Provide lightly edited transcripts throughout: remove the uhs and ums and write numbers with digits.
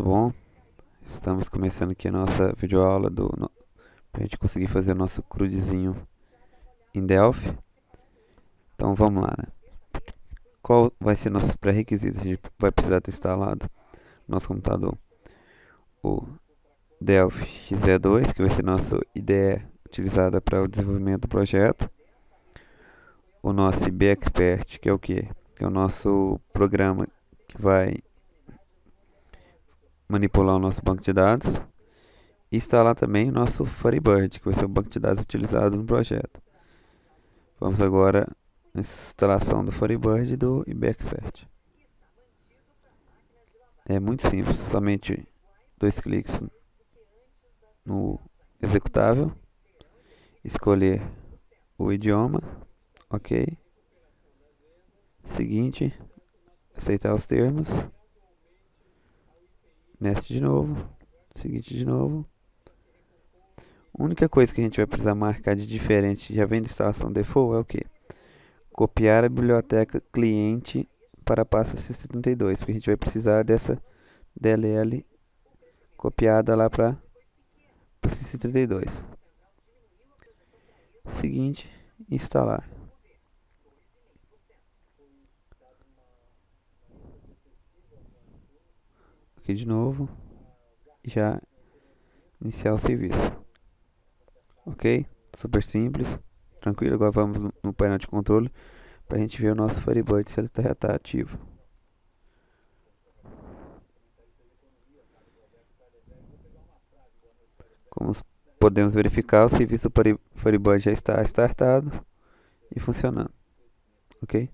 bom? Estamos começando aqui a nossa videoaula para a gente conseguir fazer o nosso CRUDzinho em Delphi. Então vamos lá, né? Qual vai ser nossos pré-requisitos? A gente vai precisar ter instalado no nosso computador o Delphi XE2, que vai ser nossa IDE utilizada para o desenvolvimento do projeto. O nosso IBExpert, que é o quê? Que é o nosso programa que vai manipular o nosso banco de dados. E instalar também o nosso Firebird, que vai ser o banco de dados utilizado no projeto. Vamos agora na instalação do Firebird e do IBExpert. É muito simples, somente 2 cliques no executável, escolher o idioma, ok, seguinte, aceitar os termos, neste de novo, seguinte de novo. A única coisa que a gente vai precisar marcar de diferente, já vem da instalação default, é o que? Copiar a biblioteca cliente para a pasta Sys32, porque a gente vai precisar dessa DLL copiada lá para Sys32. Seguinte, instalar. Aqui de novo, já iniciar o serviço. Ok? Super simples, tranquilo. Agora vamos no painel de controle para a gente ver o nosso Firebird se ele já está ativo. Como podemos verificar, o serviço Firebird já está startado e funcionando. Ok?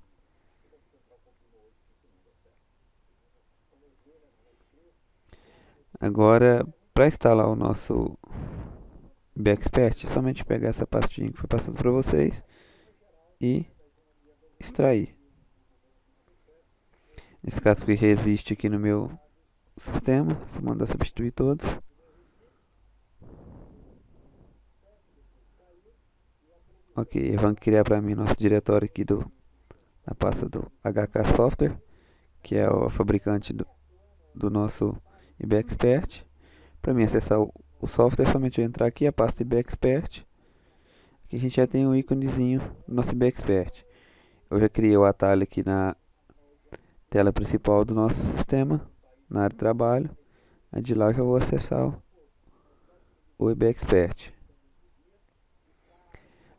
Agora, para instalar o nosso IBExpert, é somente pegar essa pastinha que foi passada para vocês e extrair. Nesse caso, porque já existe aqui no meu sistema, se mandar substituir todos. Ok, vamos criar para mim nosso diretório aqui na pasta do HK Software, que é o fabricante do nosso IBExpert. Para mim acessar o software, é somente eu entrar aqui, a pasta IBExpert. Aqui a gente já tem um íconezinho do nosso IBExpert. Eu já criei o atalho aqui na tela principal do nosso sistema, na área de trabalho. Aí de lá eu já vou acessar o IBExpert.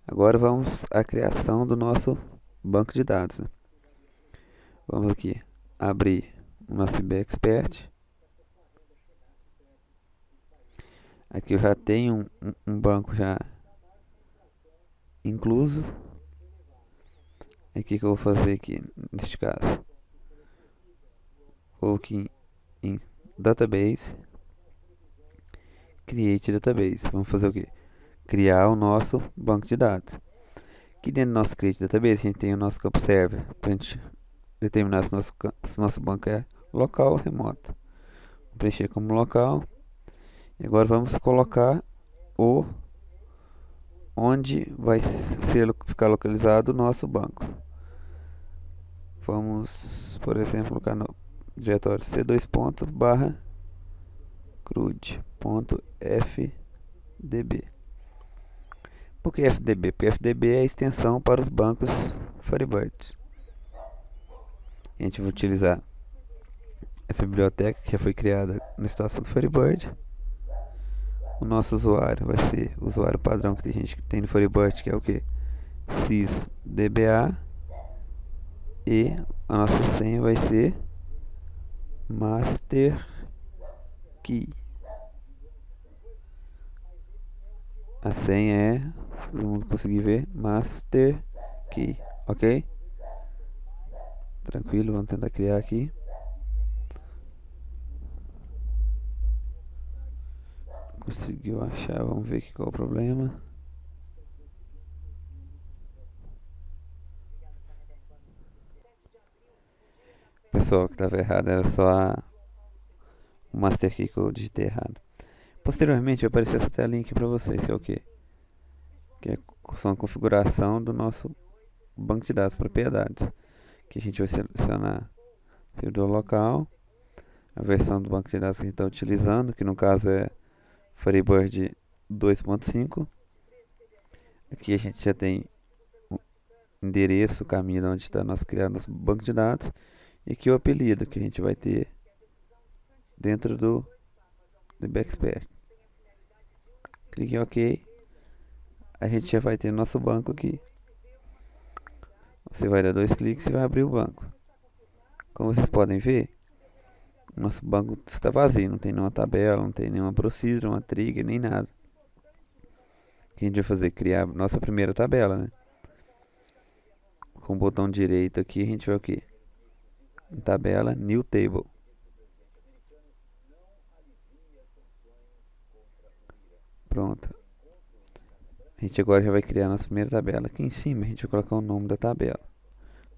Agora vamos à criação do nosso banco de dados, né? Vamos aqui abrir o nosso IBExpert. Aqui eu já tenho um banco já incluso. O que eu vou fazer aqui neste caso? Vou aqui em Database, Create Database. Vamos fazer o que? Criar o nosso banco de dados. Aqui dentro do nosso Create Database a gente tem o nosso campo server para a gente determinar se nosso banco é local ou remoto. Vou preencher como local. E agora vamos colocar onde vai ficar localizado o nosso banco. Vamos, por exemplo, colocar no diretório c2.crud.fdb. Por que FDB? Porque FDB é a extensão para os bancos Firebird. A gente vai utilizar essa biblioteca que já foi criada na instalação do Firebird. O nosso usuário vai ser o usuário padrão que a gente tem no Firebird, que é o que? sysdba. E a nossa senha vai ser master key. A senha é, todo mundo conseguir ver, master key, ok? Tranquilo, vamos tentar criar aqui. Conseguiu achar, vamos ver aqui qual é o problema. Pessoal, que estava errado, era só o master key que eu digitei errado. Posteriormente vai aparecer essa telinha aqui para vocês, que é o que? Que é a configuração do nosso banco de dados, propriedades. Que a gente vai selecionar servidor local. a versão do banco de dados que a gente está utilizando, que no caso é Firebird 2.5. Aqui a gente já tem o endereço, o caminho de onde está criado nosso banco de dados. E aqui o apelido que a gente vai ter dentro do Backspert. Clique em OK. A gente já vai ter nosso banco aqui. Você vai dar 2 cliques e vai abrir o banco. Como vocês podem ver, nosso banco está vazio, não tem nenhuma tabela, não tem nenhuma procedure, uma trigger, nem nada. O que a gente vai fazer? Criar nossa primeira tabela, né? Com o botão direito aqui a gente vai o quê? Em tabela, New Table. Pronto. A gente agora já vai criar a nossa primeira tabela. Aqui em cima a gente vai colocar o nome da tabela.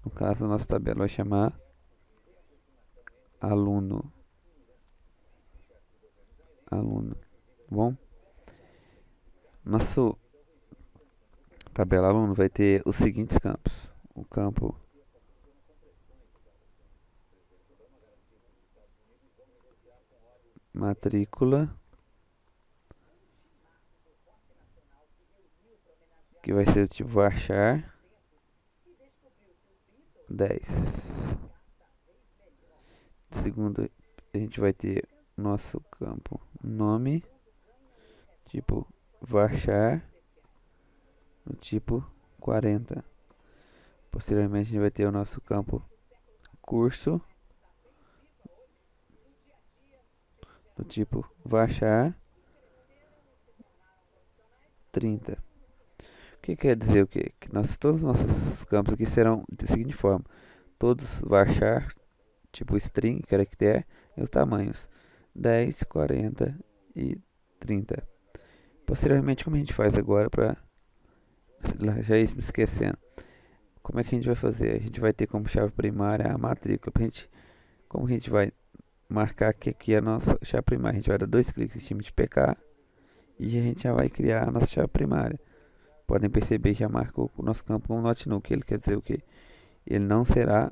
No caso, a nossa tabela vai chamar aluno. Aluno. Bom? Nosso tabela aluno vai ter os seguintes campos. O campo matrícula, que vai ser o tipo varchar 10. Segundo, a gente vai ter nosso campo nome, tipo varchar, no tipo 40. Posteriormente a gente vai ter o nosso campo curso, do tipo varchar 30. O que quer dizer o quê? Que todos os nossos campos aqui serão da seguinte forma: todos varchar, tipo string, caractere, e os tamanhos 10, 40 e 30. Posteriormente, como a gente faz agora para já ir me esquecendo, como é que a gente vai fazer? A gente vai ter como chave primária a matrícula. Como que a gente vai marcar que aqui é a nossa chave primária? A gente vai dar 2 cliques em cima de PK e a gente já vai criar a nossa chave primária. Podem perceber que já marcou o nosso campo como not null, que ele quer dizer o que? Ele não será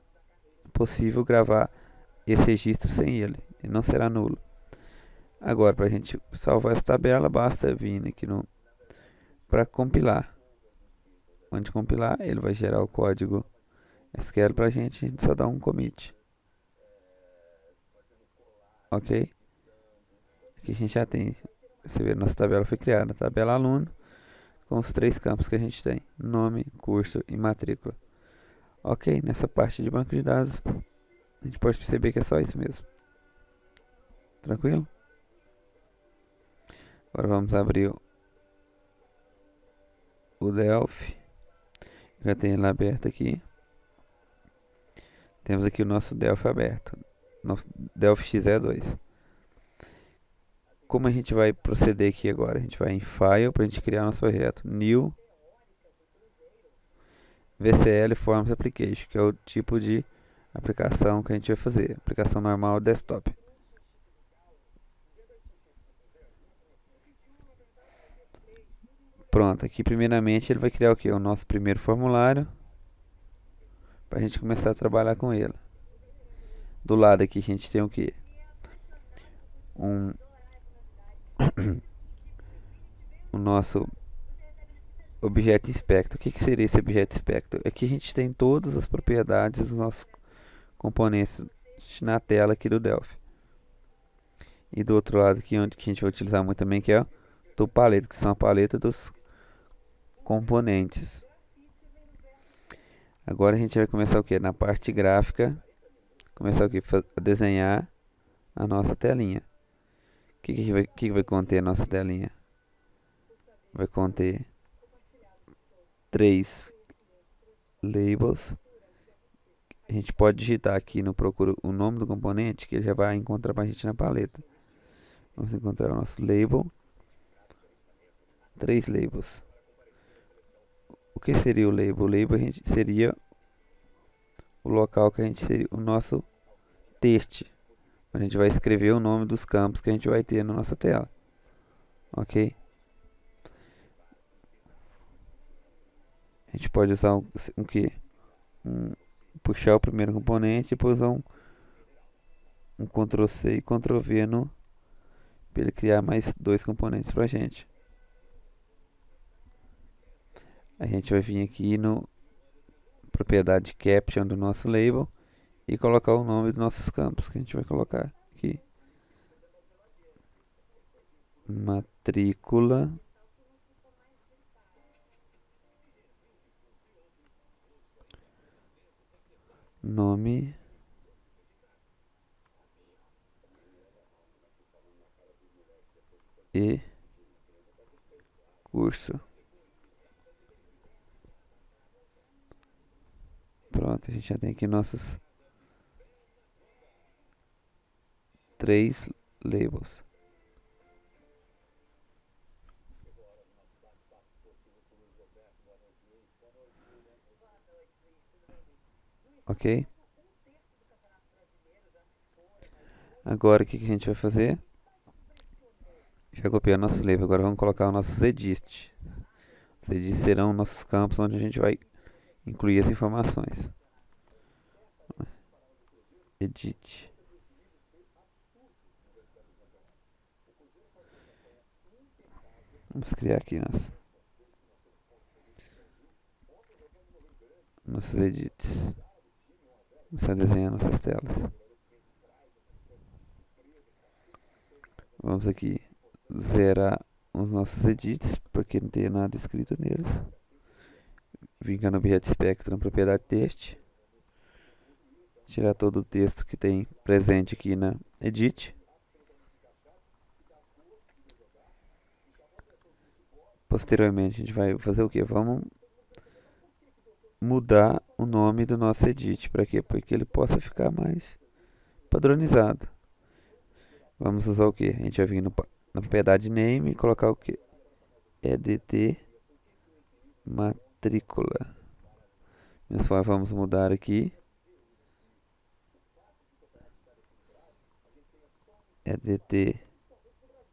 possível gravar esse registro sem ele. Ele não será nulo. Agora, para a gente salvar essa tabela, basta vir aqui para compilar. Onde compilar, ele vai gerar o código SQL para a gente só dá um commit. Ok? Aqui a gente já tem, você vê, nossa tabela foi criada, tabela aluno, com os 3 campos que a gente tem: nome, curso e matrícula. Ok, nessa parte de banco de dados, a gente pode perceber que é só isso mesmo. Tranquilo? Agora vamos abrir o Delphi. Já tem ele aberto aqui. Temos aqui o nosso Delphi aberto. Nosso Delphi XE2. Como a gente vai proceder aqui agora? A gente vai em File para a gente criar nosso projeto. New VCL Forms Application, que é o tipo de aplicação que a gente vai fazer. Aplicação normal desktop. Pronto, aqui primeiramente ele vai criar o que? O nosso primeiro formulário, para a gente começar a trabalhar com ele. Do lado aqui a gente tem o que? O nosso objeto inspector. O que seria esse objeto inspector? Aqui a gente tem todas as propriedades dos nossos componentes na tela aqui do Delphi. E do outro lado aqui, onde que a gente vai utilizar muito também, que é o paleta, que são a paleta dos componentes. Agora a gente vai começar o que? Na parte gráfica, começar o que? A desenhar a nossa telinha. O que vai conter a nossa telinha? Vai conter 3 labels. A gente pode digitar aqui no procura o nome do componente, que ele já vai encontrar pra gente na paleta. Vamos encontrar o nosso label. 3 labels. O que seria o label? O label seria o local que a gente seria o nosso texto. A gente vai escrever o nome dos campos que a gente vai ter na nossa tela. Ok? A gente pode usar um que? Puxar o primeiro componente e depois usar um Ctrl C e Ctrl V no para ele criar mais dois componentes pra gente. A gente vai vir aqui no propriedade caption do nosso label e colocar o nome dos nossos campos que a gente vai colocar aqui. Matrícula, nome e curso. Pronto, a gente já tem aqui nossos 3 labels. Ok? Agora o que a gente vai fazer? Já copiei nosso label, agora vamos colocar os nossos edits. Os edits serão nossos campos onde a gente vai incluir as informações. Edit. Vamos criar aqui nossos edits. Começar a desenhar nossas telas. Vamos aqui zerar os nossos edits, porque não tem nada escrito neles. Vim cá no objeto espectro na propriedade texto. Tirar todo o texto que tem presente aqui na edit. Posteriormente a gente vai fazer o que? Vamos mudar o nome do nosso edit. Para quê? Para que ele possa ficar mais padronizado. Vamos usar o que? A gente vai vir na propriedade name e colocar o que? EDT matrícula. Pessoal, vamos mudar aqui. EDT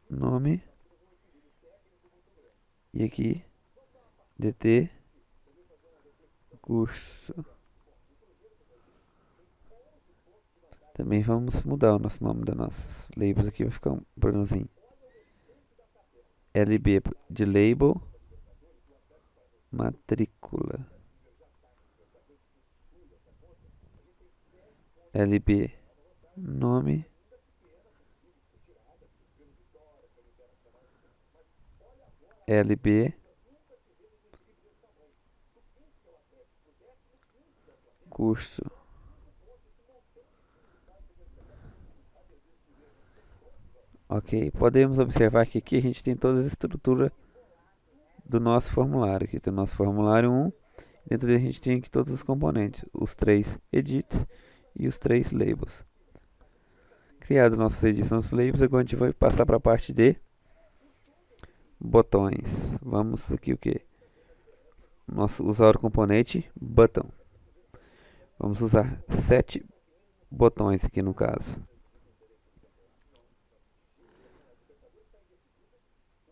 nome. E aqui DT curso. Também vamos mudar o nosso nome das nossas labels aqui, vai ficar um padrãozinho. LB de label, matrícula. LB nome. LB curso. Ok, podemos observar que aqui a gente tem toda a estrutura do nosso formulário. Aqui tem o nosso formulário 1. Dentro dele a gente tem aqui todos os componentes, os 3 edits e os 3 labels. Criado nossos edits e nossos labels, agora a gente vai passar para a parte de botões. Vamos aqui o que? Usar o componente button. Vamos usar 7 botões aqui no caso.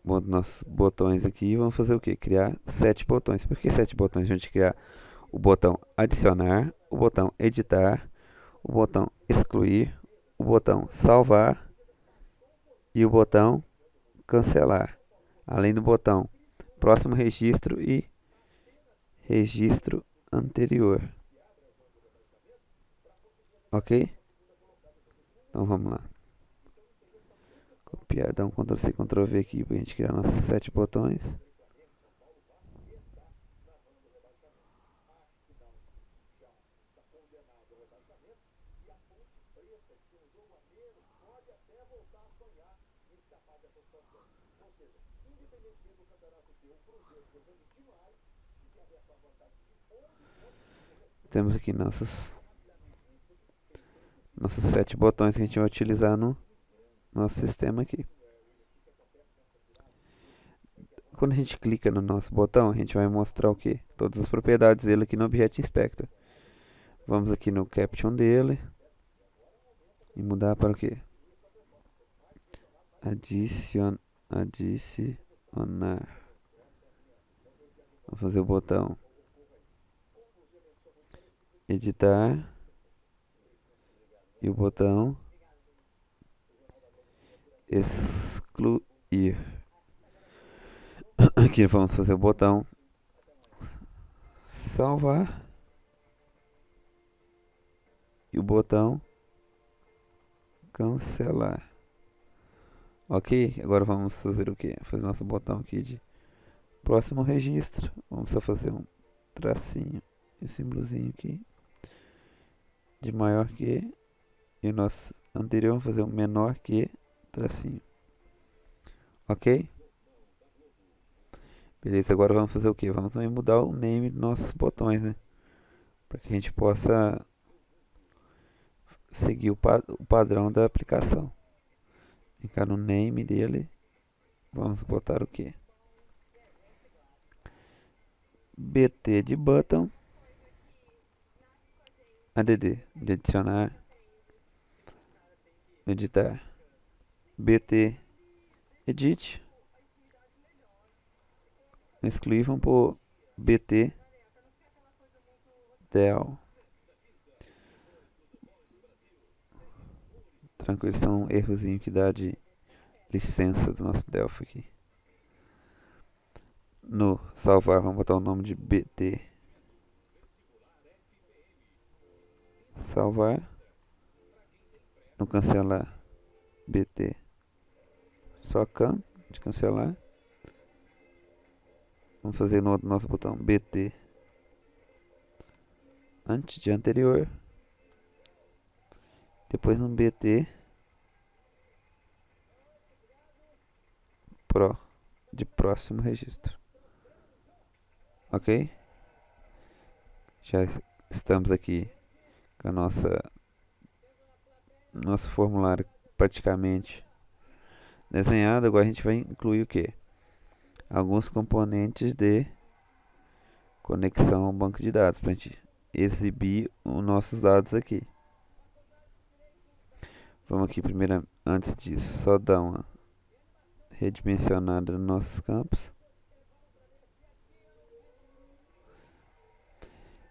Nossos botões aqui, vamos fazer o que? Criar 7 botões. Por que 7 botões? A gente criar o botão adicionar, o botão editar, o botão excluir, o botão salvar e o botão cancelar. Além do botão próximo registro e registro anterior. Ok? Então vamos lá. Copiar, dar um Ctrl C, Ctrl V aqui para a gente criar nossos 7 botões. Temos aqui nossos 7 botões que a gente vai utilizar no nosso sistema aqui. Quando a gente clica no nosso botão, a gente vai mostrar o que? Todas as propriedades dele aqui no Object Inspector. Vamos aqui no caption dele e mudar para o que? Adicionar. Vamos fazer o botão editar e o botão excluir. Aqui vamos fazer o botão salvar e o botão cancelar. Ok, agora vamos fazer o que? Fazer nosso botão aqui de próximo registro. Vamos só fazer um tracinho, esse símbolozinho aqui de maior que, e o nosso anterior vamos fazer um menor que, tracinho. Ok? Beleza, agora vamos fazer o que? Vamos também mudar o name dos nossos botões, né? Para que a gente possa seguir o padrão da aplicação. Ficar no name dele, vamos botar o que? BT de button, ADD, de adicionar, editar, BT edit, excluir, vamos por BT del. Tranquilo, são um errozinho que dá de licença do nosso Delphi aqui. No salvar, vamos botar o nome de BT salvar. No cancelar, BT só can de cancelar. Vamos fazer no nosso botão BT antes de anterior. Depois no BT Pro de próximo registro. Ok? Já estamos aqui com a nosso formulário praticamente desenhado. Agora a gente vai incluir o que? Alguns componentes de conexão ao banco de dados para a gente exibir os nossos dados aqui. Vamos aqui primeiro, antes disso, só dar uma redimensionada nos nossos campos.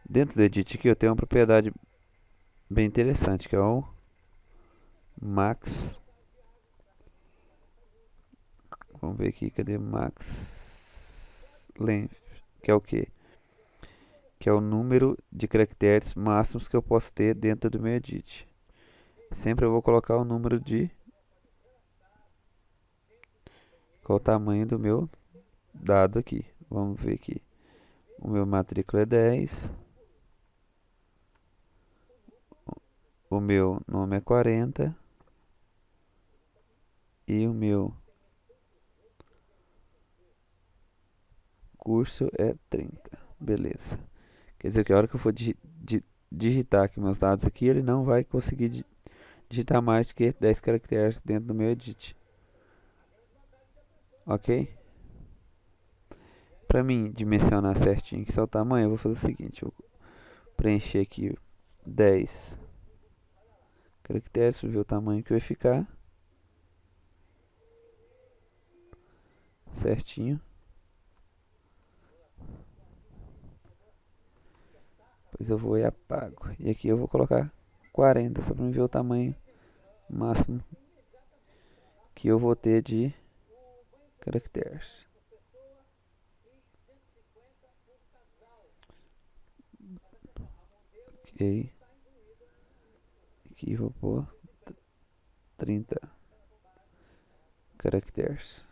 Dentro do edit aqui eu tenho uma propriedade bem interessante, que é o max. Vamos ver aqui, cadê max length, que é o que? Que é o número de caracteres máximos que eu posso ter dentro do meu edit. Sempre eu vou colocar o número de qual o tamanho do meu dado aqui. Vamos ver aqui. O meu matrícula é 10. O meu nome é 40. E o meu curso é 30. Beleza. Quer dizer que a hora que eu for digitar aqui meus dados aqui, ele não vai conseguir digitar mais do que 10 caracteres dentro do meu edit. Ok? Para mim dimensionar certinho que é o tamanho, eu vou fazer o seguinte. Eu vou preencher aqui 10 caracteres para ver o tamanho que vai ficar. Certinho. Depois eu vou e apago. E aqui eu vou colocar 40 só para ver o tamanho máximo que eu vou ter de caracteres. Ok. Aqui vou pôr 30 caracteres.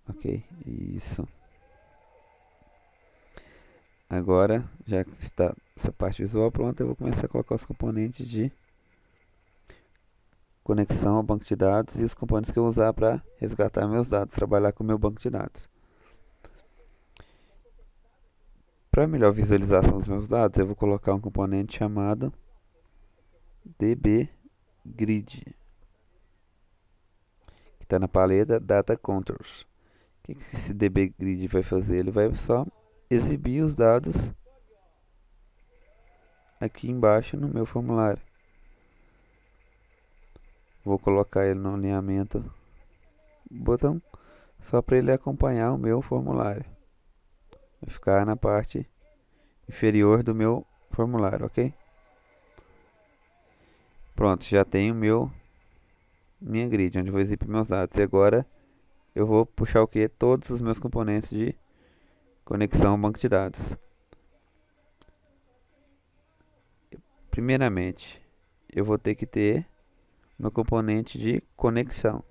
Ok, isso. Agora, já que está essa parte visual pronta, eu vou começar a colocar os componentes de conexão ao banco de dados e os componentes que eu vou usar para resgatar meus dados, trabalhar com o meu banco de dados. Para melhor visualização dos meus dados, eu vou colocar um componente chamado dbGrid, que está na paleta Data Controls. O que esse dbGrid vai fazer? Ele vai só exibir os dados aqui embaixo no meu formulário. Vou colocar ele no alinhamento botão só para ele acompanhar o meu formulário. Vai ficar na parte inferior do meu formulário, ok? Pronto, já tenho minha grid, onde eu vou exibir meus dados. E agora eu vou puxar o que? Todos os meus componentes de conexão ao banco de dados. Primeiramente, eu vou ter que ter meu componente de conexão.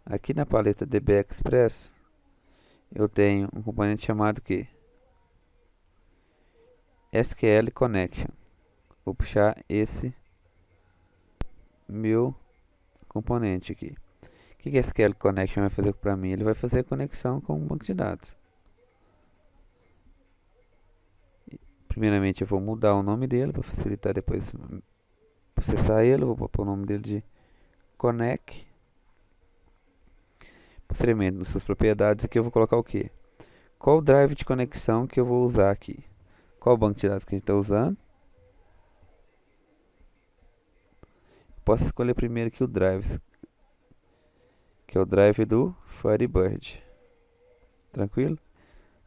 Aqui na paleta DB Express, eu tenho um componente chamado que SQL Connection. Vou puxar esse meu componente aqui. O que SQL Connection vai fazer para mim? Ele vai fazer a conexão com o banco de dados. Primeiramente eu vou mudar o nome dele para facilitar depois processar ele. Eu vou pôr o nome dele de Connect. Posteriormente, nas suas propriedades, aqui eu vou colocar o que? Qual o drive de conexão que eu vou usar aqui? Qual o banco de dados que a gente está usando? Posso escolher primeiro aqui o drive, que é o drive do Firebird. Tranquilo?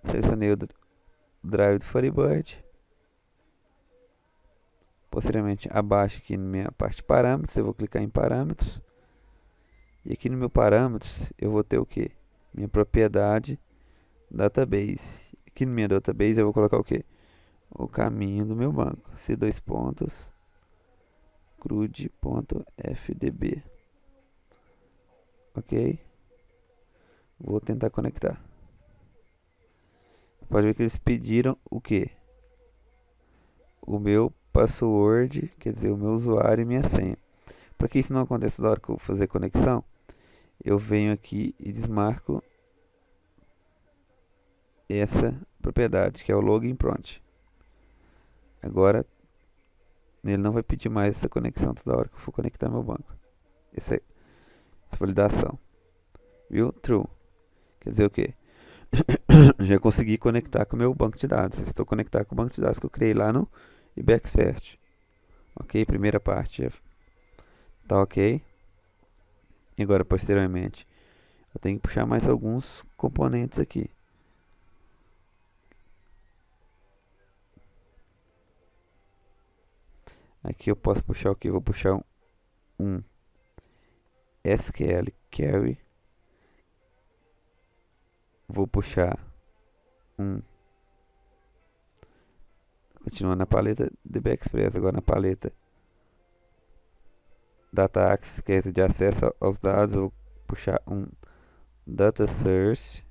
Selecionei o drive do Firebird. Posteriormente, abaixo aqui na minha parte de parâmetros, eu vou clicar em parâmetros. E aqui no meu parâmetros, eu vou ter o que? Minha propriedade database. Aqui no minha database, eu vou colocar o que? O caminho do meu banco. C2 pontos, crude.fdb. Ok? Vou tentar conectar. Pode ver que eles pediram o que? O meu password, quer dizer, o meu usuário e minha senha. Para que isso não aconteça na hora que eu fazer conexão, eu venho aqui e desmarco essa propriedade, que é o login prompt. Agora, ele não vai pedir mais essa conexão toda hora que eu for conectar meu banco. Essa validação. Viu? True. Quer dizer o quê? Já consegui conectar com o meu banco de dados. Estou conectado com o banco de dados que eu criei lá no IBExpert. Ok? Primeira parte já tá ok. E agora, posteriormente, eu tenho que puxar mais alguns componentes aqui. Aqui eu posso puxar o que? Vou puxar um SQL Query. Vou puxar um. Continuando na paleta DB Express, agora na paleta Data Access, que é de acesso aos dados, eu vou puxar um Data Source,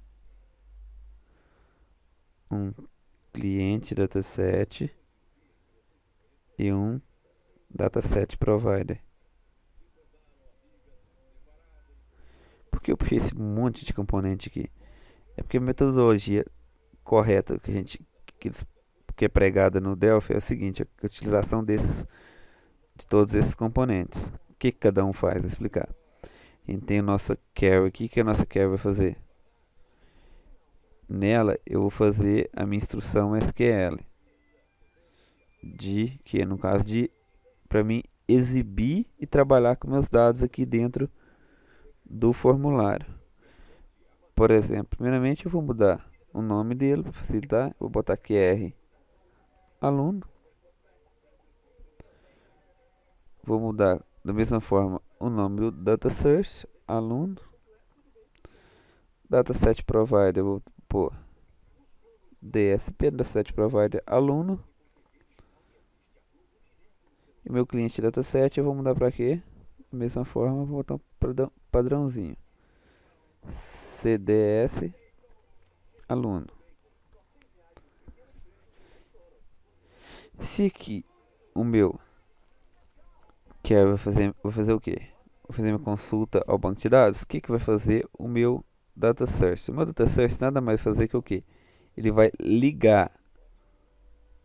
um cliente dataset e um Dataset Provider. Por que eu puxei esse monte de componente aqui? É porque a metodologia correta que é pregada no Delphi é o seguinte: a utilização de todos esses componentes. O que cada um faz? Vou explicar. A gente tem a nossa query aqui. O que a nossa query vai fazer? Nela eu vou fazer a minha instrução SQL, que no caso para mim exibir e trabalhar com meus dados aqui dentro do formulário. Por exemplo, primeiramente eu vou mudar o nome dele para facilitar. Vou botar QR aluno. Vou mudar da mesma forma o nome do data source aluno. Dataset provider, eu vou pôr DSP, Dataset Provider aluno. E meu cliente dataset eu vou mudar para quê? Da mesma forma, vou botar um padrãozinho. CDS aluno. Se aqui o meu quer vou fazer o quê? Vou fazer minha consulta ao banco de dados. O que vai fazer o meu data source? O meu data source nada mais fazer que o quê? Ele vai ligar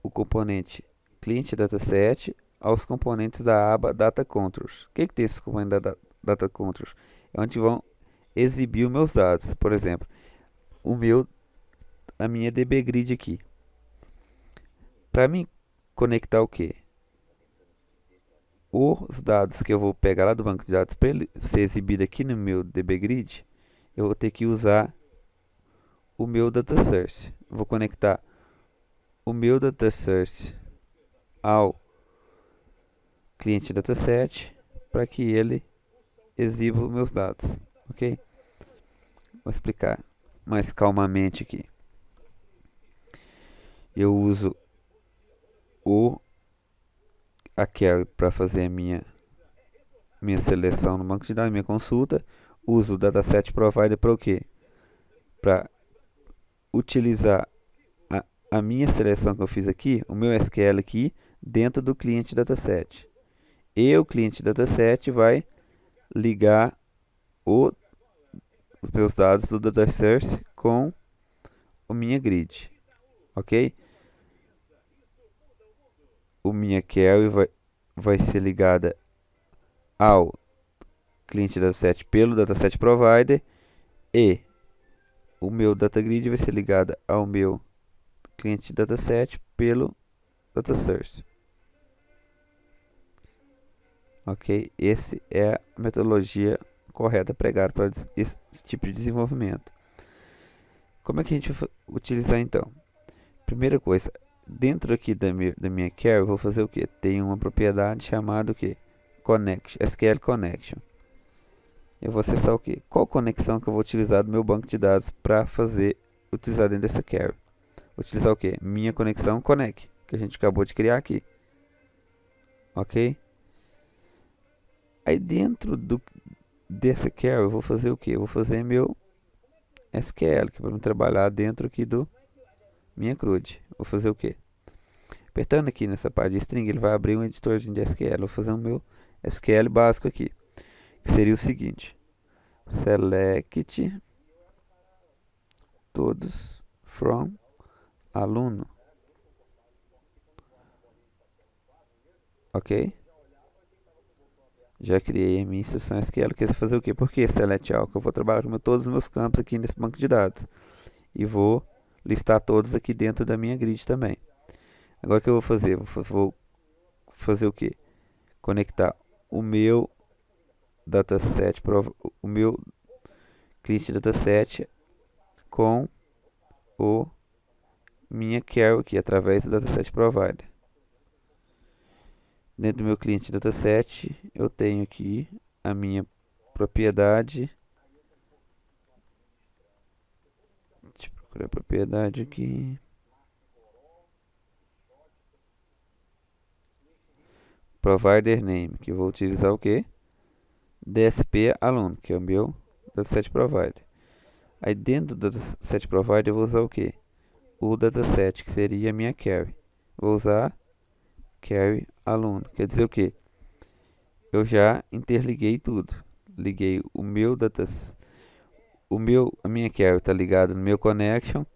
o componente cliente dataset aos componentes da aba data controls. O que tem esse componente da data controls? É onde vão exibir os meus dados. Por exemplo, a minha DB grid aqui. Para mim conectar o que? Os dados que eu vou pegar lá do banco de dados para ele ser exibido aqui no meu DB grid, eu vou ter que usar o meu data source. Vou conectar o meu data source ao cliente dataset para que ele exiba os meus dados, ok? Vou explicar mais calmamente aqui. Eu uso a query para fazer a minha seleção no banco de dados, minha consulta. Uso o dataset provider para o quê? Para utilizar a minha seleção que eu fiz aqui, o meu SQL aqui, dentro do cliente dataset. E o cliente dataset vai ligar os meus dados do data source com a minha grid, ok? O minha query vai ser ligada ao cliente dataset pelo dataset provider e o meu data grid vai ser ligado ao meu cliente dataset pelo data source. Ok? Essa é a metodologia correta pregada para esse tipo de desenvolvimento. Como é que a gente vai utilizar então? Primeira coisa, dentro aqui da minha query, eu vou fazer o que? Tem uma propriedade chamada o que? Connection, SQL Connection. Eu vou acessar o que? Qual conexão que eu vou utilizar do meu banco de dados para utilizar dentro dessa query? Vou utilizar o que? Minha conexão Connect, que a gente acabou de criar aqui. Ok? Aí dentro dessa query eu vou fazer o que? Eu vou fazer meu SQL, que é para trabalhar dentro aqui do minha CRUD. Vou fazer o que? Apertando aqui nessa parte de string, ele vai abrir um editorzinho de SQL. Vou fazer o meu SQL básico aqui, que seria o seguinte: select todos from aluno. Ok? Já criei a minha instrução SQL. Quer fazer o quê? Por que select all? Que eu vou trabalhar com todos os meus campos aqui nesse banco de dados. E vou listar todos aqui dentro da minha grid também. Agora o que eu vou fazer? Vou fazer o quê? Conectar o meu dataset, o meu cliente dataset com o minha query aqui através do dataset provider. Dentro do meu cliente dataset, eu tenho aqui a minha propriedade. Deixa eu procurar a propriedade aqui. Provider name, que eu vou utilizar o que? DSP aluno, que é o meu dataset provider. Aí dentro do dataset provider eu vou usar o que? O dataset, que seria a minha query. Vou usar query aluno. Quer dizer o que? Eu já interliguei tudo. Liguei o meu a minha query está ligada no meu connection,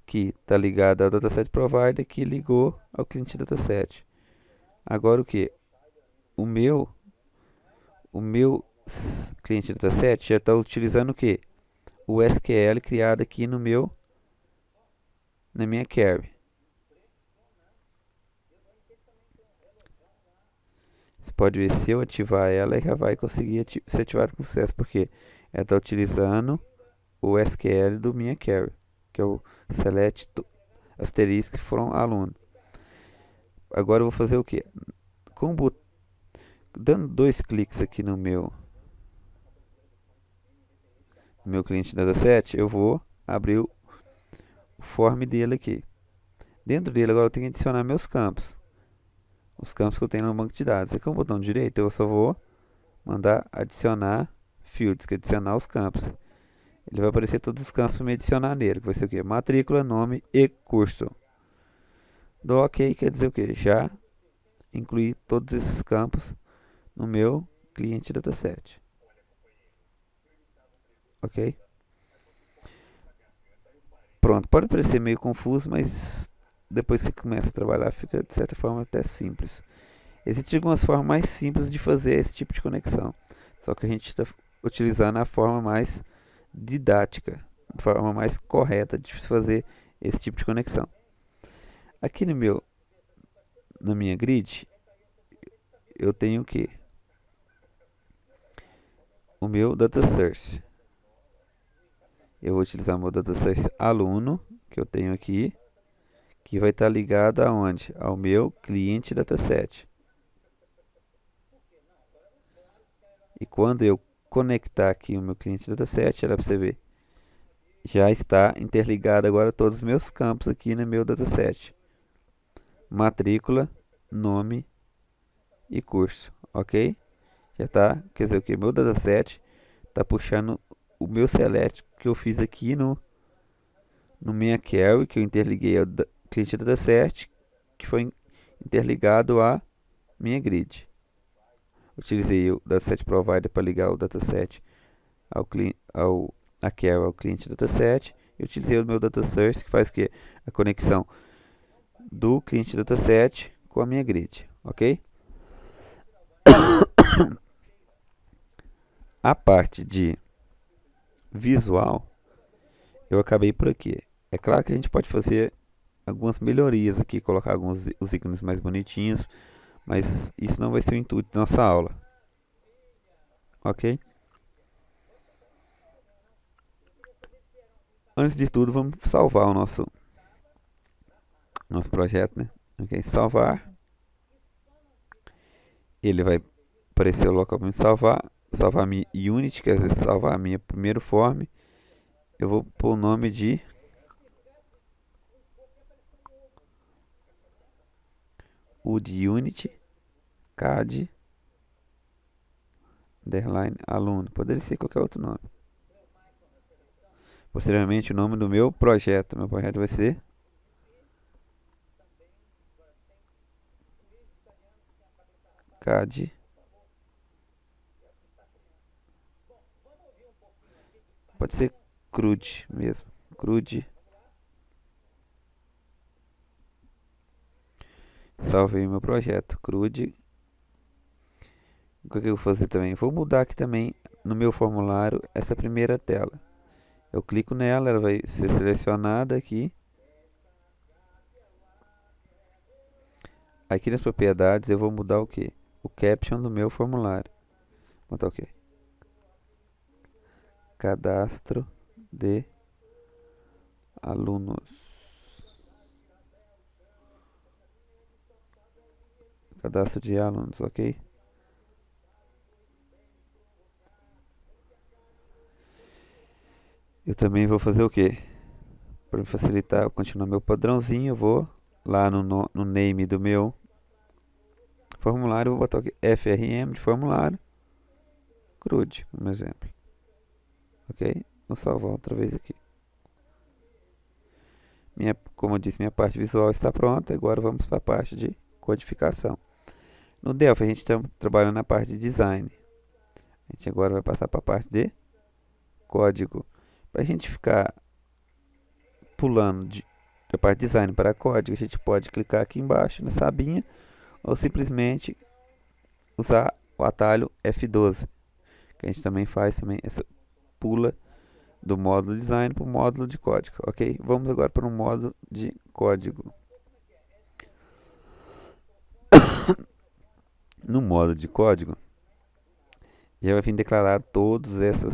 que está ligada ao dataset provider, que ligou ao cliente dataset. Agora o que? O meu cliente dataset já está utilizando o que? O SQL criado aqui na minha query. Você pode ver, se eu ativar ela, já vai conseguir ser ativado com sucesso, porque ela está utilizando o SQL do minha query, que é o select asterisk from aluno. Agora eu vou fazer o que? Dando 2 cliques aqui no meu cliente dataset, eu vou abrir o form dele aqui. Dentro dele agora eu tenho que adicionar meus campos. Os campos que eu tenho no banco de dados. Aqui é o botão direito, eu só vou mandar adicionar fields, que é adicionar os campos. Ele vai aparecer todos os campos para me adicionar nele, que vai ser o que? Matrícula, nome e curso. Dou OK, quer dizer o que? Já incluí todos esses campos no meu cliente dataset. Ok? Pronto, pode parecer meio confuso, mas depois que você começa a trabalhar, fica de certa forma até simples. Existem algumas formas mais simples de fazer esse tipo de conexão, só que a gente está utilizando a forma mais didática, a forma mais correta de fazer esse tipo de conexão. Aqui na minha grid, eu tenho o que? O meu data source. Eu vou utilizar o meu data source aluno, que eu tenho aqui, que vai estar ligado aonde? Ao meu cliente dataset. E quando eu conectar aqui o meu cliente dataset, olha para você ver, já está interligado agora todos os meus campos aqui no meu dataset. Matrícula, nome e curso, ok? Já está, quer dizer o que? Meu dataset está puxando o meu select que eu fiz aqui no minha query, que eu interliguei ao cliente dataset, que foi interligado à minha grid. Utilizei o dataset provider para ligar o dataset a query ao cliente dataset. Eu utilizei o meu data source, que faz que a conexão do cliente dataset com a minha grid, ok? A parte de visual eu acabei por aqui. É claro que a gente pode fazer algumas melhorias aqui, colocar alguns os ícones mais bonitinhos, mas isso não vai ser o intuito da nossa aula, ok? Antes de tudo, vamos salvar o nosso projeto, né? Ok, salvar. Ele vai aparecer o local para me salvar minha unit, quer dizer, salvar a minha primeiro form. Eu vou pôr o nome de unit cad underline aluno. Poderia ser qualquer outro nome. Posteriormente, o nome do meu projeto. Meu projeto vai ser cad. Pode ser CRUD mesmo. CRUD. Salvei meu projeto. CRUD. O que eu vou fazer também? Vou mudar aqui também no meu formulário essa primeira tela. Eu clico nela, ela vai ser selecionada aqui. Aqui nas propriedades eu vou mudar o que? O caption do meu formulário. Vou botar o que? Cadastro de alunos. Cadastro de alunos, ok? Eu também vou fazer o que? Para facilitar, eu continuar meu padrãozinho, eu vou lá no name do meu formulário, eu vou botar aqui FRM de formulário, CRUD, como exemplo. Ok? Vou salvar outra vez aqui. Como eu disse, minha parte visual está pronta. Agora vamos para a parte de codificação. No Delphi a gente está trabalhando na parte de design. A gente agora vai passar para a parte de código. Para a gente ficar pulando da parte de design para código, a gente pode clicar aqui embaixo nessa abinha ou simplesmente usar o atalho F12, que a gente também faz essa pula do módulo design para o módulo de código, ok? Vamos agora para o módulo de código. No módulo de código, já vai vir declarar todas essas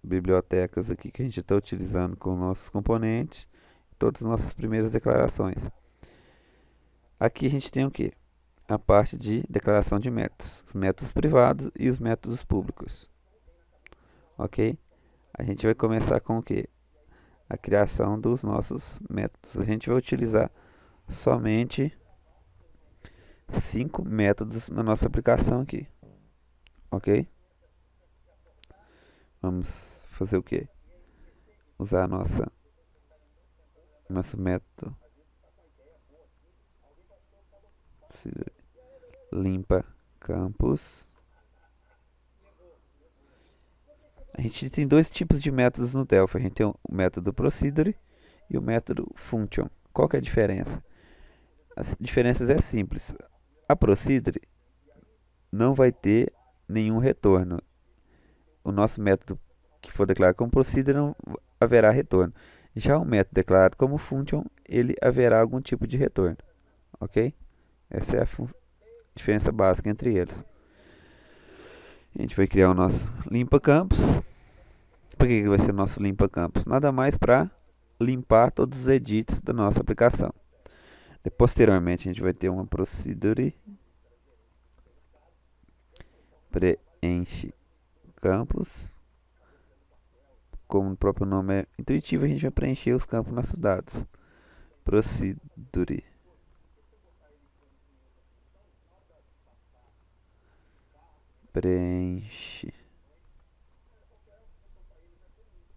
bibliotecas aqui que a gente está utilizando com nossos componentes, todas as nossas primeiras declarações. Aqui a gente tem o que? A parte de declaração de métodos, os métodos privados e os métodos públicos, ok? A gente vai começar com o que? A criação dos nossos métodos. A gente vai utilizar somente 5 métodos na nossa aplicação aqui, ok? Vamos fazer o que? Usar nosso método limpa campus. A gente tem dois tipos de métodos no Delphi. A gente tem o método procedure e o método function. Qual que é a diferença? As diferenças é simples. A procedure não vai ter nenhum retorno. O nosso método que for declarado como procedure não haverá retorno. Já o método declarado como function, ele haverá algum tipo de retorno, ok? Essa é a diferença básica entre eles. A gente vai criar o nosso limpa campus. Por que vai ser o nosso limpa campus? Nada mais para limpar todos os edits da nossa aplicação. E posteriormente a gente vai ter uma procedure preenche campos. Como o próprio nome é intuitivo, a gente vai preencher os campos nossos dados. Procedure. Preenche.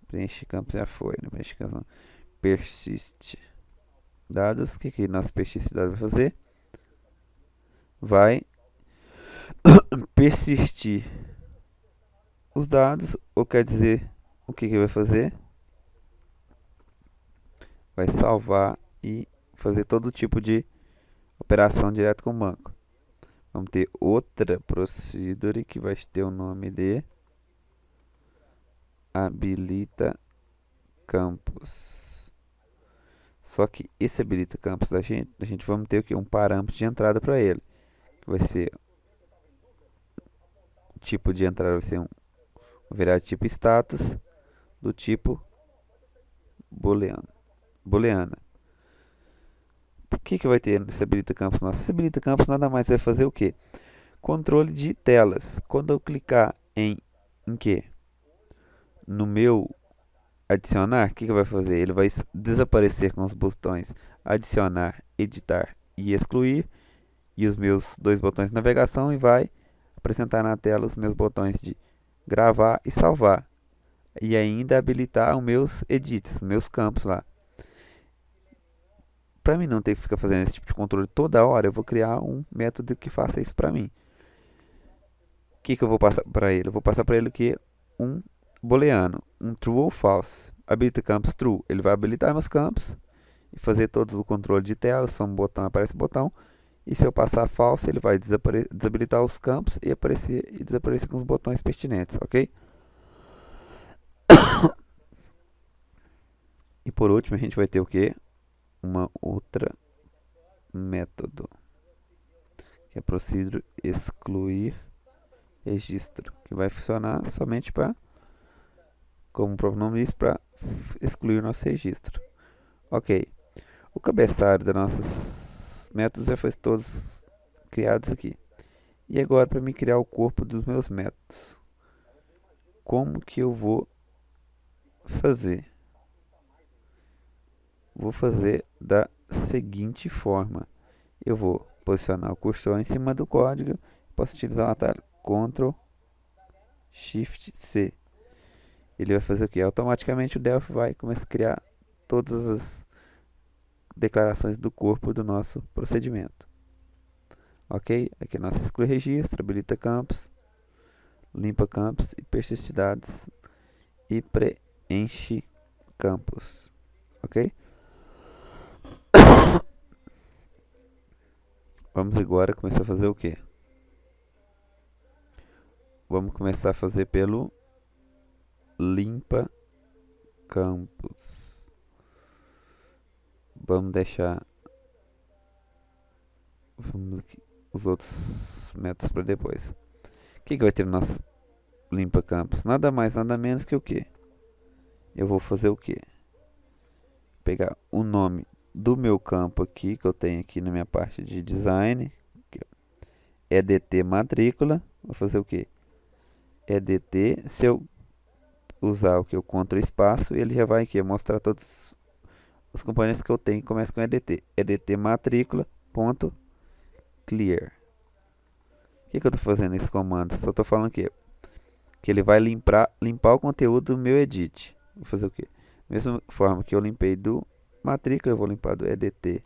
Preenche campos já foi, né? Preenche campos. Persiste. Dados. O que nosso persiste dados vai fazer? Vai persistir os dados, ou quer dizer, o que vai fazer? Vai salvar e fazer todo tipo de operação direto com o banco. Vamos ter outra procedure que vai ter o nome de habilita campos. Só que esse habilita campos a gente vamos ter o que? Um parâmetro de entrada para ele. Que vai ser o tipo de entrada, vai ser uma variável de tipo status do tipo booleana. O que vai ter nesse habilita campos nosso? Esse habilita campos nada mais vai fazer o que? Controle de telas. Quando eu clicar em quê? No meu adicionar, o que vai fazer? Ele vai desaparecer com os botões adicionar, editar e excluir, e os meus dois botões de navegação, e vai apresentar na tela os meus botões de gravar e salvar, e ainda habilitar os meus edits, os meus campos lá. Para mim não ter que ficar fazendo esse tipo de controle toda hora, eu vou criar um método que faça isso para mim. O que eu vou passar para ele? Eu vou passar para ele o que? Um booleano, um true ou false. Habilita campos true, ele vai habilitar meus campos e fazer todo o controle de tela. Se um botão aparece o botão, e se eu passar false, ele vai desabilitar os campos e aparecer e desaparecer com os botões pertinentes, ok? E por último a gente vai ter o que? Uma outra método, que é procedure excluir registro, que vai funcionar somente para, como o próprio nome diz, para excluir nosso registro. Ok, o cabeçalho dos nossos métodos já foi todos criados aqui. E agora, para me criar o corpo dos meus métodos, como que eu vou fazer? Vou fazer da seguinte forma: eu vou posicionar o cursor em cima do código. Posso utilizar o atalho Ctrl Shift C. Ele vai fazer o que? Automaticamente o Delphi vai começar a criar todas as declarações do corpo do nosso procedimento. Ok? Aqui nosso exclui registro, habilita campos, limpa campos e persiste dados e preenche campos. Ok? Vamos agora começar a fazer o que? Vamos começar a fazer pelo limpa campos. Vamos deixar os outros métodos para depois. O que vai ter no nosso limpa campos? Nada mais, nada menos que o que? Eu vou fazer o que? Pegar o nome do meu campo aqui, que eu tenho aqui na minha parte de design, EDT matrícula. Vou fazer o que? EDT, se eu usar o que? O Ctrl espaço, ele já vai aqui mostrar todos os componentes que eu tenho que começam com EDT. EDT matrícula, ponto, clear. O que eu estou fazendo nesse comando? Só estou falando que ele vai limpar o conteúdo do meu edit. Vou fazer o que? Mesma forma que eu limpei do matrícula, eu vou limpar do EDT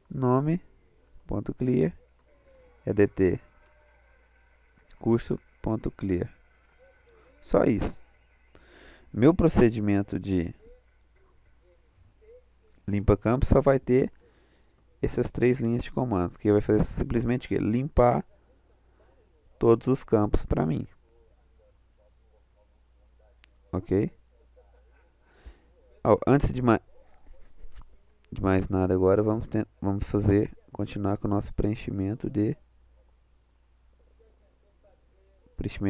nome, ponto clear, EDT curso, ponto clear. Só isso. Meu procedimento de limpa campos só vai ter essas três linhas de comandos, que vai fazer simplesmente que limpar todos os campos para mim. Ok? Antes de mais nada agora, vamos continuar com o nosso preenchimento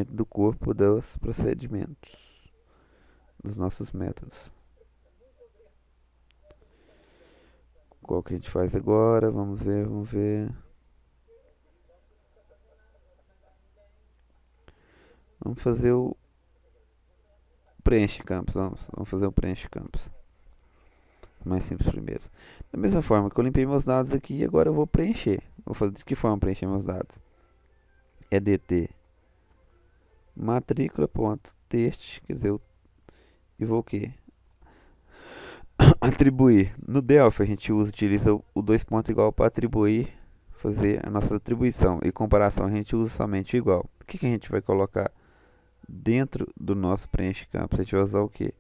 do corpo dos procedimentos, dos nossos métodos. Qual que a gente faz agora? Vamos ver. Vamos fazer o preenche campos. Vamos fazer o preenche campos. Mais simples primeiro. Da mesma forma que eu limpei meus dados aqui, agora eu vou preencher. Vou fazer de que forma preencher meus dados? EDT matrícula.text, quer dizer, e vou o quê? Atribuir. No Delphi a gente utiliza o dois pontos igual para atribuir, fazer a nossa atribuição. E comparação a gente usa somente o igual. O que a gente vai colocar dentro do nosso preenche campos? A gente vai usar o quê?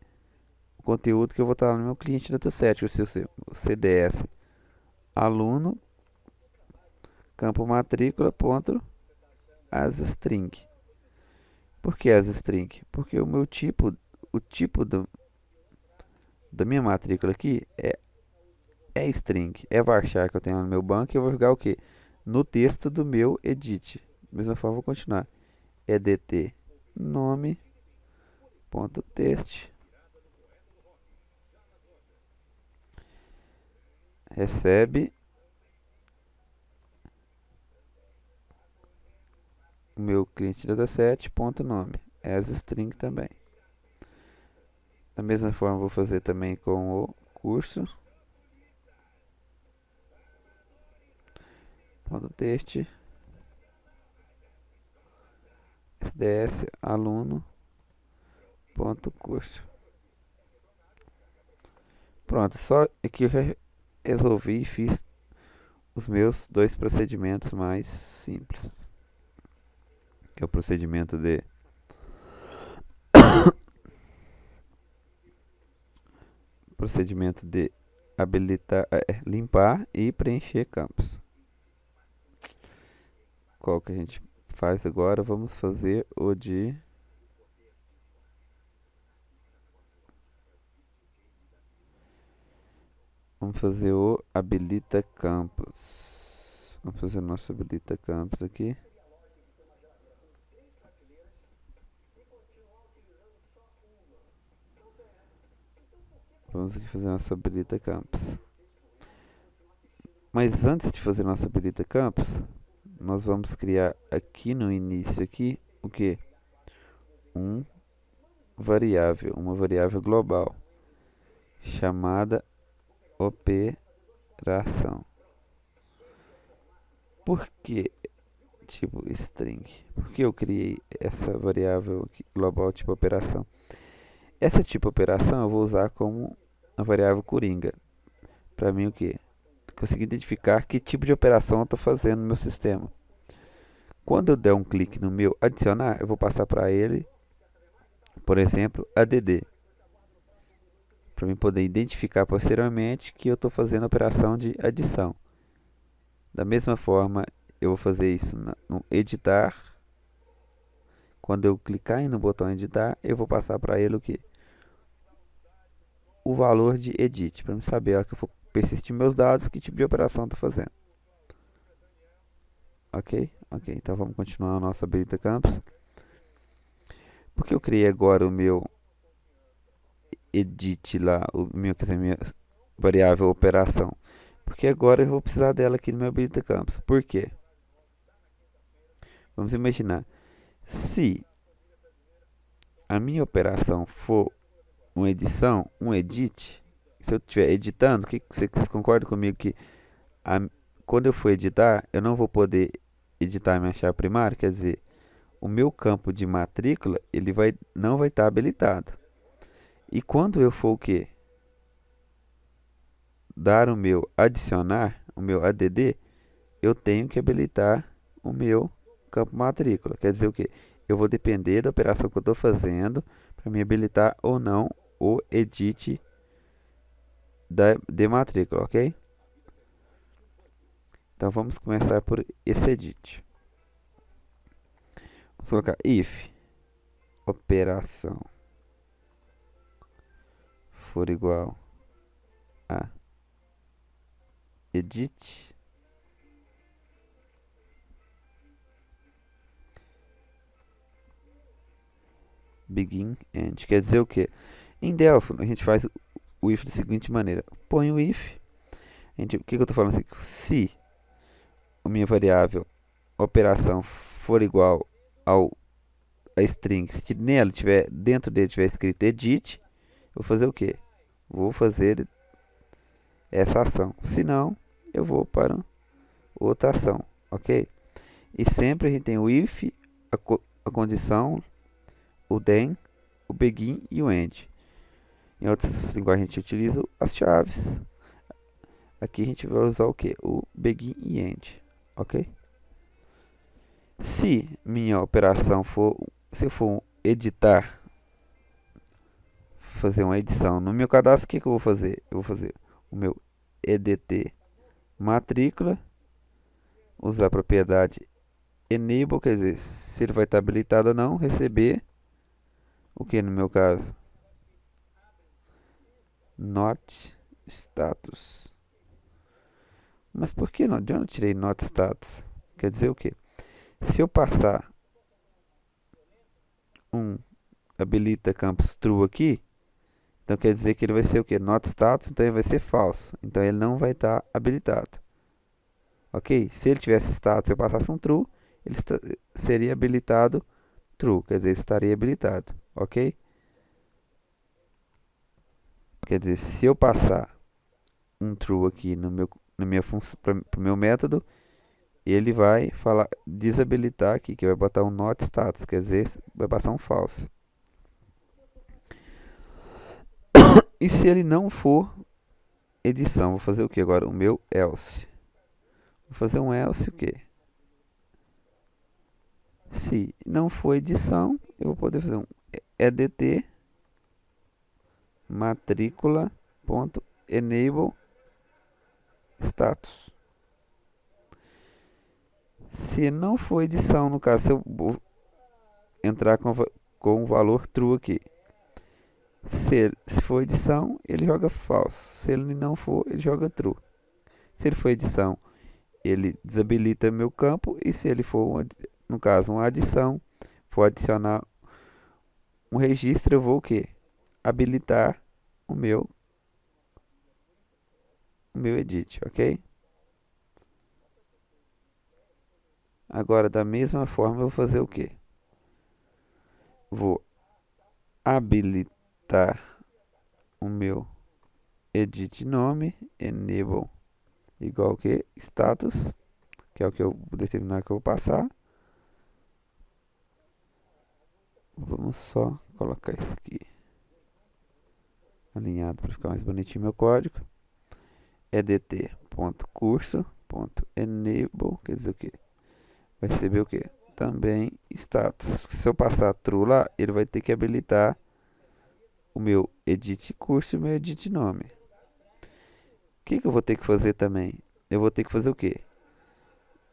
O conteúdo que eu vou estar lá no meu cliente dataset, o CDS aluno campo matrícula ponto asstring. Por que asstring? Porque o tipo da minha matrícula aqui é string, é varchar que eu tenho lá no meu banco, e eu vou jogar o que? No texto do meu edit. Da mesma forma, vou continuar. EDT nome.text recebe o meu cliente dataset.nome as string também. Da mesma forma, vou fazer também com o curso .text sds aluno .curso. Pronto, só aqui eu já resolvi e fiz os meus dois procedimentos mais simples, que é o procedimento de habilitar, limpar e preencher campos. Qual que a gente faz agora? Vamos fazer o de vamos fazer o habilita campos. Vamos fazer o nosso habilita campos aqui. Vamos aqui fazer nosso habilita campos. Mas antes de fazer nosso habilita campos, nós vamos criar aqui no início aqui o que? Uma variável global chamada operação. Por que tipo string? Por que eu criei essa variável global tipo operação? Essa tipo operação eu vou usar como a variável coringa. Para mim o que? Conseguir identificar que tipo de operação eu estou fazendo no meu sistema. Quando eu der um clique no meu adicionar, eu vou passar para ele, por exemplo, add, para mim poder identificar posteriormente que eu estou fazendo a operação de adição. Da mesma forma, eu vou fazer isso no editar. Quando eu clicar no botão editar, eu vou passar para ele o que? O valor de edit, para eu saber ó, que eu vou persistir meus dados, que tipo de operação estou fazendo. Ok? Ok, então vamos continuar a nossa habilita campos. Porque eu criei agora o meu edit lá, quer dizer, minha variável operação. Porque agora eu vou precisar dela aqui no meu habilita campos. Por quê? Vamos imaginar, se a minha operação for uma edição, um edit, se eu estiver editando, vocês concordam comigo que quando eu for editar, eu não vou poder editar minha chave primária, quer dizer, o meu campo de matrícula ele não vai estar habilitado. E quando eu for o quê? Dar o meu adicionar, o meu add, eu tenho que habilitar o meu campo matrícula. Quer dizer o quê? Eu vou depender da operação que eu estou fazendo para me habilitar ou não o edit de matrícula, ok? Então vamos começar por esse edit. Vamos colocar if operação for igual a edit begin end. Quer dizer o que? Em Delphi a gente faz o if da seguinte maneira: põe o if. O que eu estou falando assim? Se a minha variável operação for igual ao a string, se nela tiver, dentro dele tiver escrito edit, eu vou fazer o quê? Vou fazer essa ação. Se não, eu vou para outra ação, ok? E sempre a gente tem o if, a condição, o then, o begin e o end. Em outras linguagens a gente utiliza as chaves. Aqui a gente vai usar o que? O begin e end, ok? Se minha operação for, se eu for editar, fazer uma edição no meu cadastro, o que eu vou fazer? Eu vou fazer o meu edt matrícula, usar a propriedade enable, quer dizer, se ele vai estar habilitado ou não, receber o que no meu caso? Not status. Mas por que não? De onde eu tirei not status? Quer dizer o quê? Se eu passar um habilita campus true aqui, então quer dizer que ele vai ser o quê? Not status, então ele vai ser falso. Então ele não vai estar habilitado. Ok? Se ele tivesse status e eu passasse um true, ele seria habilitado true, quer dizer, estaria habilitado. Ok? Quer dizer, se eu passar um true aqui no meu, na minha função, para o meu método, ele vai falar, desabilitar aqui, que vai botar um not status, quer dizer, vai passar um falso. E se ele não for edição, vou fazer o que agora? O meu else. Vou fazer um else o quê? Se não for edição, eu vou poder fazer um edt matrícula.enable status. Se não for edição, no caso, se eu vou entrar com o valor true aqui. Se for edição, ele joga falso. Se ele não for, ele joga true. Se ele for edição, ele desabilita meu campo. E se ele for, no caso, uma adição, for adicionar um registro, eu vou o quê? Habilitar o meu edit, ok? Agora, da mesma forma, eu vou fazer o quê? Vou habilitar o meu edit nome, enable igual que status, que é o que eu vou determinar que eu vou passar. Vamos só colocar isso aqui alinhado para ficar mais bonitinho meu código. edt.curso.enable, quer dizer o que? Vai receber o que? Também status. Se eu passar true lá, ele vai ter que habilitar o meu edit curso e o meu edit nome. O que eu vou ter que fazer também? Eu vou ter que fazer o que?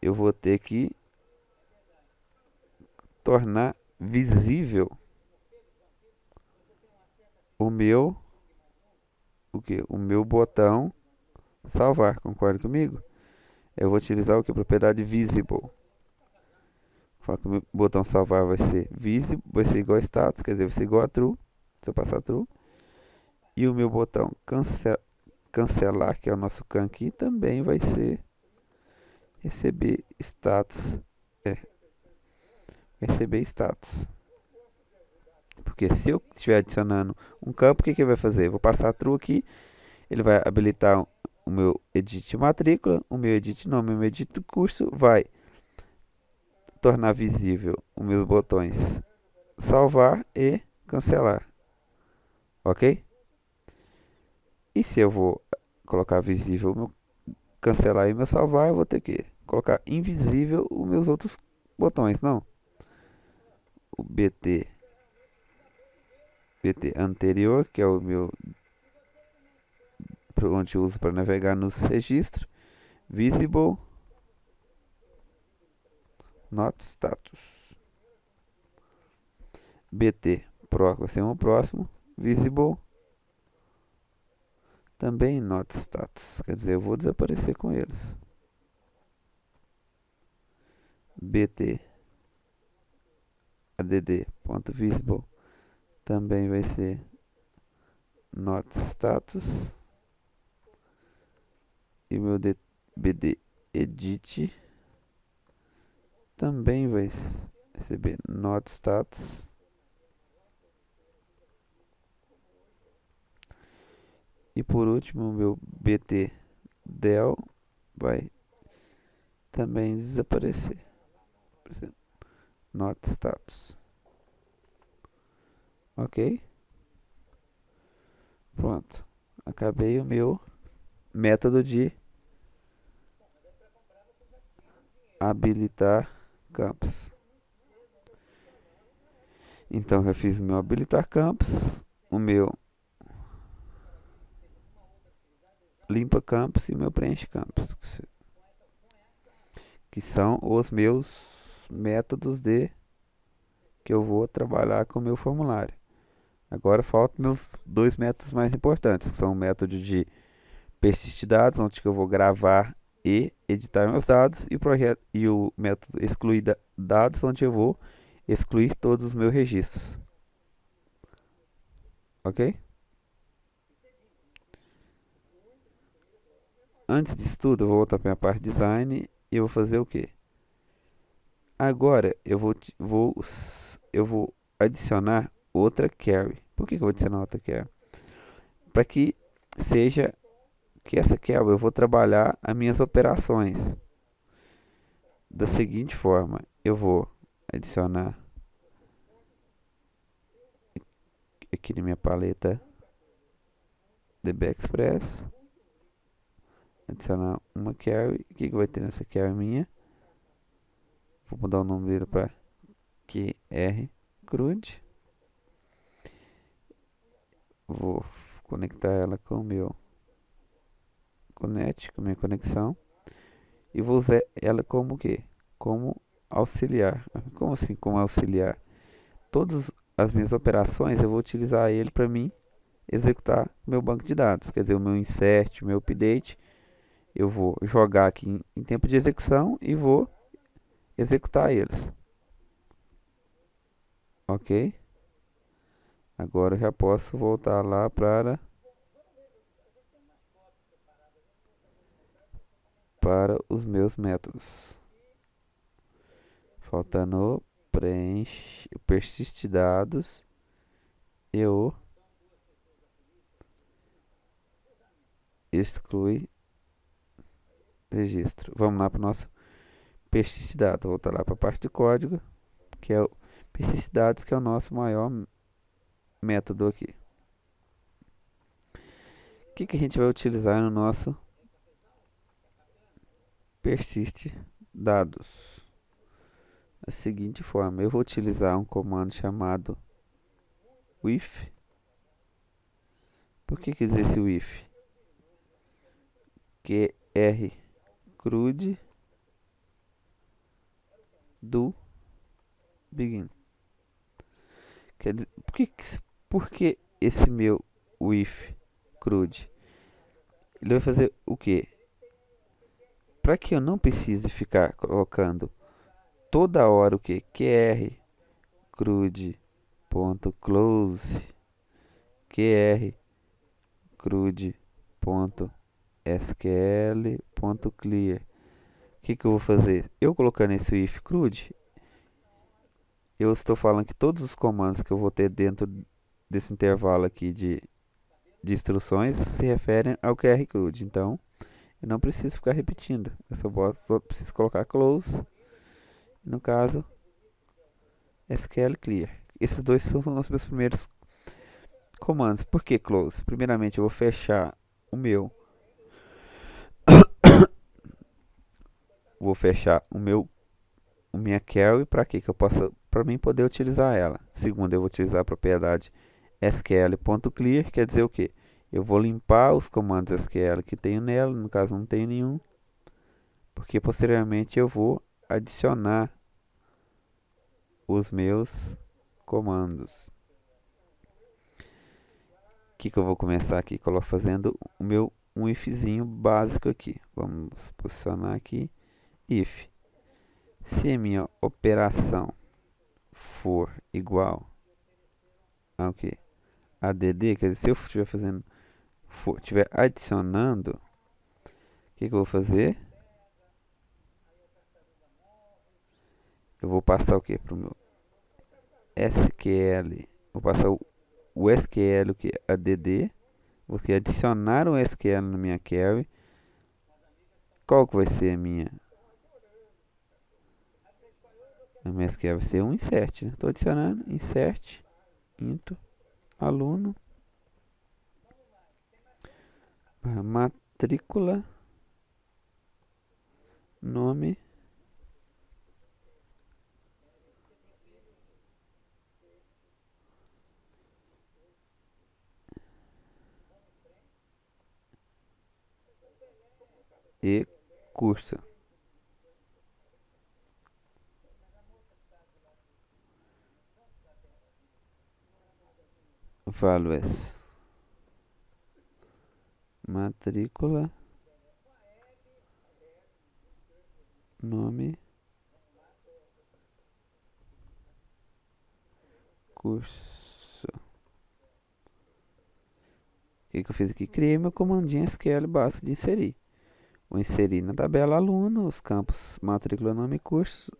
Eu vou ter que tornar visível o meu o meu botão salvar, concorda comigo? Eu vou utilizar o que? Propriedade visible. Fala que o meu botão salvar vai ser visible, vai ser igual a status, quer dizer, vai ser igual a true, se eu passar true. E o meu botão cancelar, que é o nosso can aqui, também vai ser receber status. Receber status. Porque se eu estiver adicionando um campo, o que ele vai fazer? Eu vou passar true aqui, ele vai habilitar o meu edit matrícula, o meu edit nome, o meu edit curso, vai tornar visível os meus botões salvar e cancelar, ok? E se eu vou colocar visível meu cancelar e meu salvar, eu vou ter que colocar invisível os meus outros botões, não? O BT anterior, que é o meu onde eu uso para navegar nos registros, visible not status. BT pro vai ser o próximo, visible também not status, quer dizer, eu vou desaparecer com eles. BT add.visible também vai ser not status. E o meu BD edit também vai receber not status. E por último, o meu bt del vai também desaparecer. Not status. Ok? Pronto. Acabei o meu método de habilitar campos. Então já fiz o meu habilitar campos, o meu limpa campos e o meu preenche campos, que são os meus métodos de que eu vou trabalhar com o meu formulário. Agora faltam meus dois métodos mais importantes, que são o método de persistir dados, onde eu vou gravar e editar meus dados, e o método excluir dados, onde eu vou excluir todos os meus registros. Ok? Antes disso tudo, eu vou voltar para a minha parte de design e eu vou fazer o que? Agora eu vou adicionar outra carry. Por que eu vou adicionar outra carry? Para que seja que essa carry eu vou trabalhar as minhas operações da seguinte forma: eu vou adicionar aqui na minha paleta DBExpress, adicionar uma carry. O que vai ter nessa carry minha? Vou mudar o nome dele para QRCRUD. Vou conectar ela com o meu Connect, com a minha conexão. E vou usar ela como o quê? Como auxiliar. Como assim, como auxiliar? Todas as minhas operações eu vou utilizar ele para mim executar meu banco de dados. Quer dizer, o meu insert, o meu update. Eu vou jogar aqui em tempo de execução e vou executar eles. Ok? Agora eu já posso voltar lá para os meus métodos. Faltando preenche, persiste dados e o exclui registro. Vamos lá para o nosso persiste dados. Vou voltar lá para a parte do código, que é o persiste dados, que é o nosso maior método aqui. O que a gente vai utilizar no nosso persiste dados? Da seguinte forma: eu vou utilizar um comando chamado with. Por que quer dizer esse with? Que é rcrud do begin. Quer dizer, por que esse meu with CRUD? Ele vai fazer o que? Para que eu não precise ficar colocando toda hora o que? qr CRUD.close, qr CRUD.sql.clear. O que eu vou fazer? Eu colocando esse if CRUD, eu estou falando que todos os comandos que eu vou ter dentro desse intervalo aqui de instruções se referem ao QR Code. Então, eu não preciso ficar repetindo. Eu só preciso colocar close. No caso, SQL clear. Esses dois são os meus primeiros comandos. Por que close? Primeiramente, eu vou fechar o meu. Vou fechar o minha query para que eu possa, para mim poder utilizar ela. Segundo, eu vou utilizar a propriedade SQL.clear, quer dizer o que? Eu vou limpar os comandos SQL que tenho nela, no caso não tenho nenhum, porque posteriormente eu vou adicionar os meus comandos. O que eu vou começar aqui? Fazendo o meu um ifzinho básico aqui. Vamos posicionar aqui, if. Se a minha operação for igual ao que? ADD, quer dizer, se eu estiver fazendo, estiver adicionando, o que eu vou fazer? eu vou passar o que para o meu SQL? Vou passar o SQL, o que? ADD. Vou adicionar um SQL na minha query. Qual que vai ser a minha SQL? Vai ser um insert, né? Estou adicionando insert into aluno matrícula nome e curso. Values matrícula nome curso. O que eu fiz aqui? Criei meu comandinho SQL básico de inserir. Vou inserir na tabela aluno os campos matrícula, nome e curso.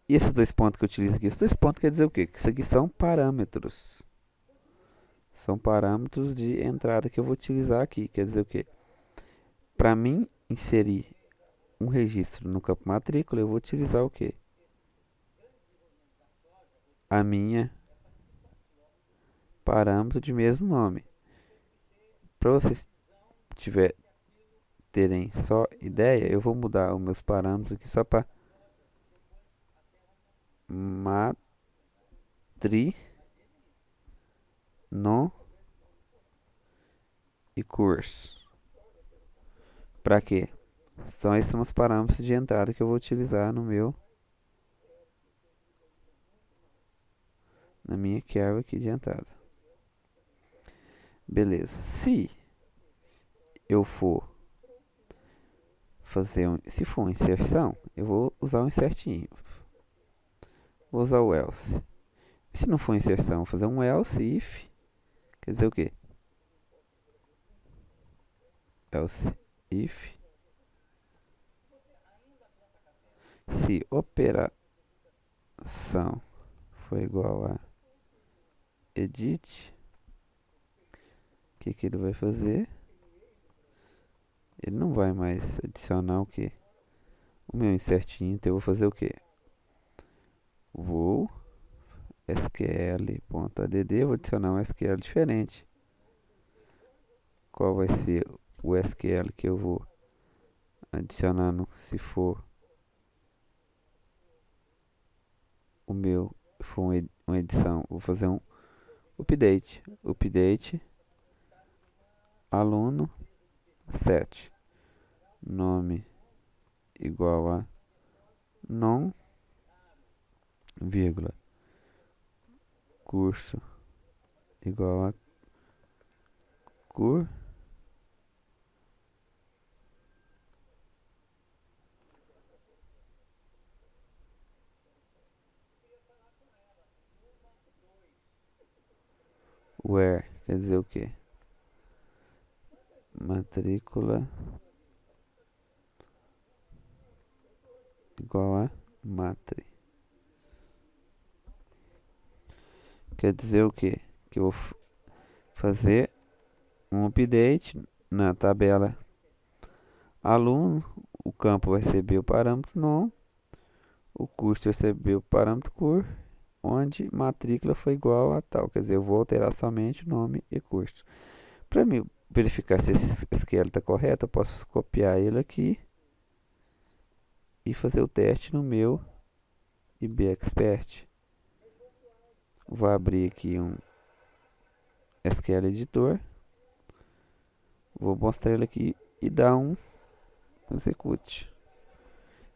E esses dois pontos que eu utilizo aqui, esses dois pontos quer dizer o quê? Que isso aqui são parâmetros. São parâmetros de entrada que eu vou utilizar aqui. Quer dizer o quê? Para mim inserir um registro no campo matrícula, eu vou utilizar o quê? A minha parâmetro de mesmo nome. Para vocês terem só ideia, eu vou mudar os meus parâmetros aqui só para matri non e curso. Para quê? São esses os parâmetros de entrada que eu vou utilizar na minha query aqui de entrada. Beleza. Se eu for se for uma inserção, eu vou usar um insertinho. Vou usar o else. E se não for inserção, vou fazer um else if. Quer dizer o quê? Else if. Se operação for igual a edit, o que ele vai fazer? Ele não vai mais adicionar o que? O meu insertinho, então eu vou fazer o que? Vou sql.add, vou adicionar um SQL diferente. Qual vai ser o SQL que eu vou adicionar se for o meu, for uma edição? Vou fazer um update aluno 7 nome igual a non, vírgula, curso igual a cur, where, quer dizer o que? Matrícula igual a matri. Quer dizer o que? Que eu vou fazer um update na tabela aluno, o campo vai receber o parâmetro non, o curso recebeu o parâmetro cur, onde matrícula foi igual a tal. Quer dizer, eu vou alterar somente o nome e curso. Para mim verificar se esse SQL está correto, eu posso copiar ele aqui e fazer o teste no meu IB Expert. Vou abrir aqui um SQL Editor. Vou mostrar ele aqui e dar um execute.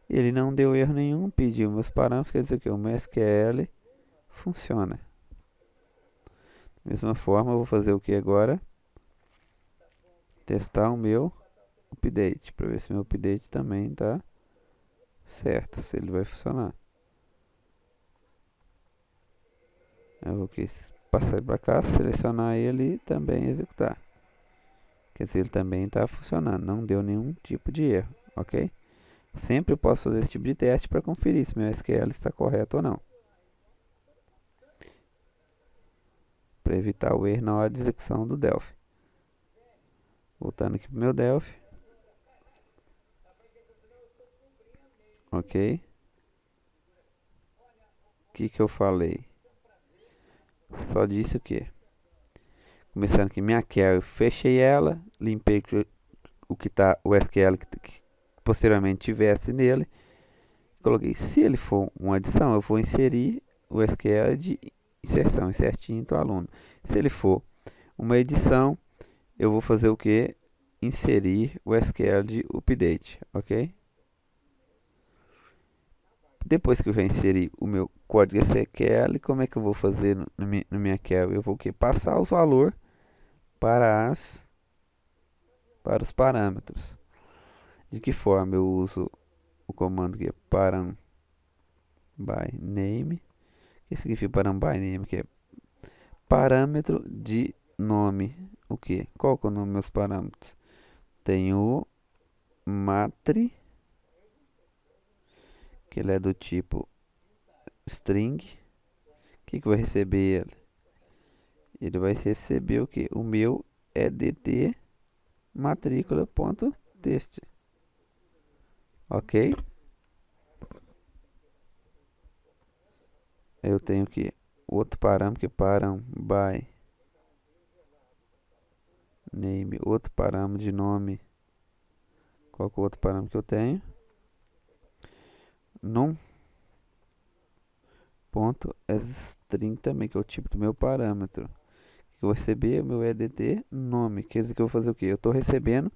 Ele não deu erro nenhum, pediu meus parâmetros, quer dizer que o meu SQL funciona. Da mesma forma, eu vou fazer o que agora? Testar o meu update, para ver se meu update também está certo, se ele vai funcionar. Eu vou passar para cá, selecionar ele e também executar. Quer dizer, ele também está funcionando, não deu nenhum tipo de erro, ok? Sempre eu posso fazer esse tipo de teste para conferir se meu SQL está correto ou não. Para evitar o erro na hora de execução do Delphi. Voltando aqui para o meu Delphi. Ok. O que eu falei? Só disse o que? Começando aqui minha query, fechei ela, limpei o SQL que posteriormente tivesse nele. Coloquei, se ele for uma adição, eu vou inserir o SQL de inserção, insert into aluno. Se ele for uma edição, eu vou fazer o que? Inserir o SQL de update, ok? Depois que eu já inseri o meu código SQL, como é que eu vou fazer no minha query? Eu vou o que? Passar os valores para os parâmetros. De que forma eu uso o comando que é param by name? O que significa param by name? Que é parâmetro de nome. O que? Qual que é o nome dos meus parâmetros? Tem o matri, que ele é do tipo string. O que vai receber ele? Ele vai receber o que? O meu EDT matrícula.txt. Ok? Eu tenho que outro parâmetro que param by name, outro parâmetro de nome. Qual que é o outro parâmetro que eu tenho? Num ponto string também, que é o tipo do meu parâmetro. Que eu vou receber o meu EDT nome. Quer dizer que eu vou fazer o que? Eu estou recebendo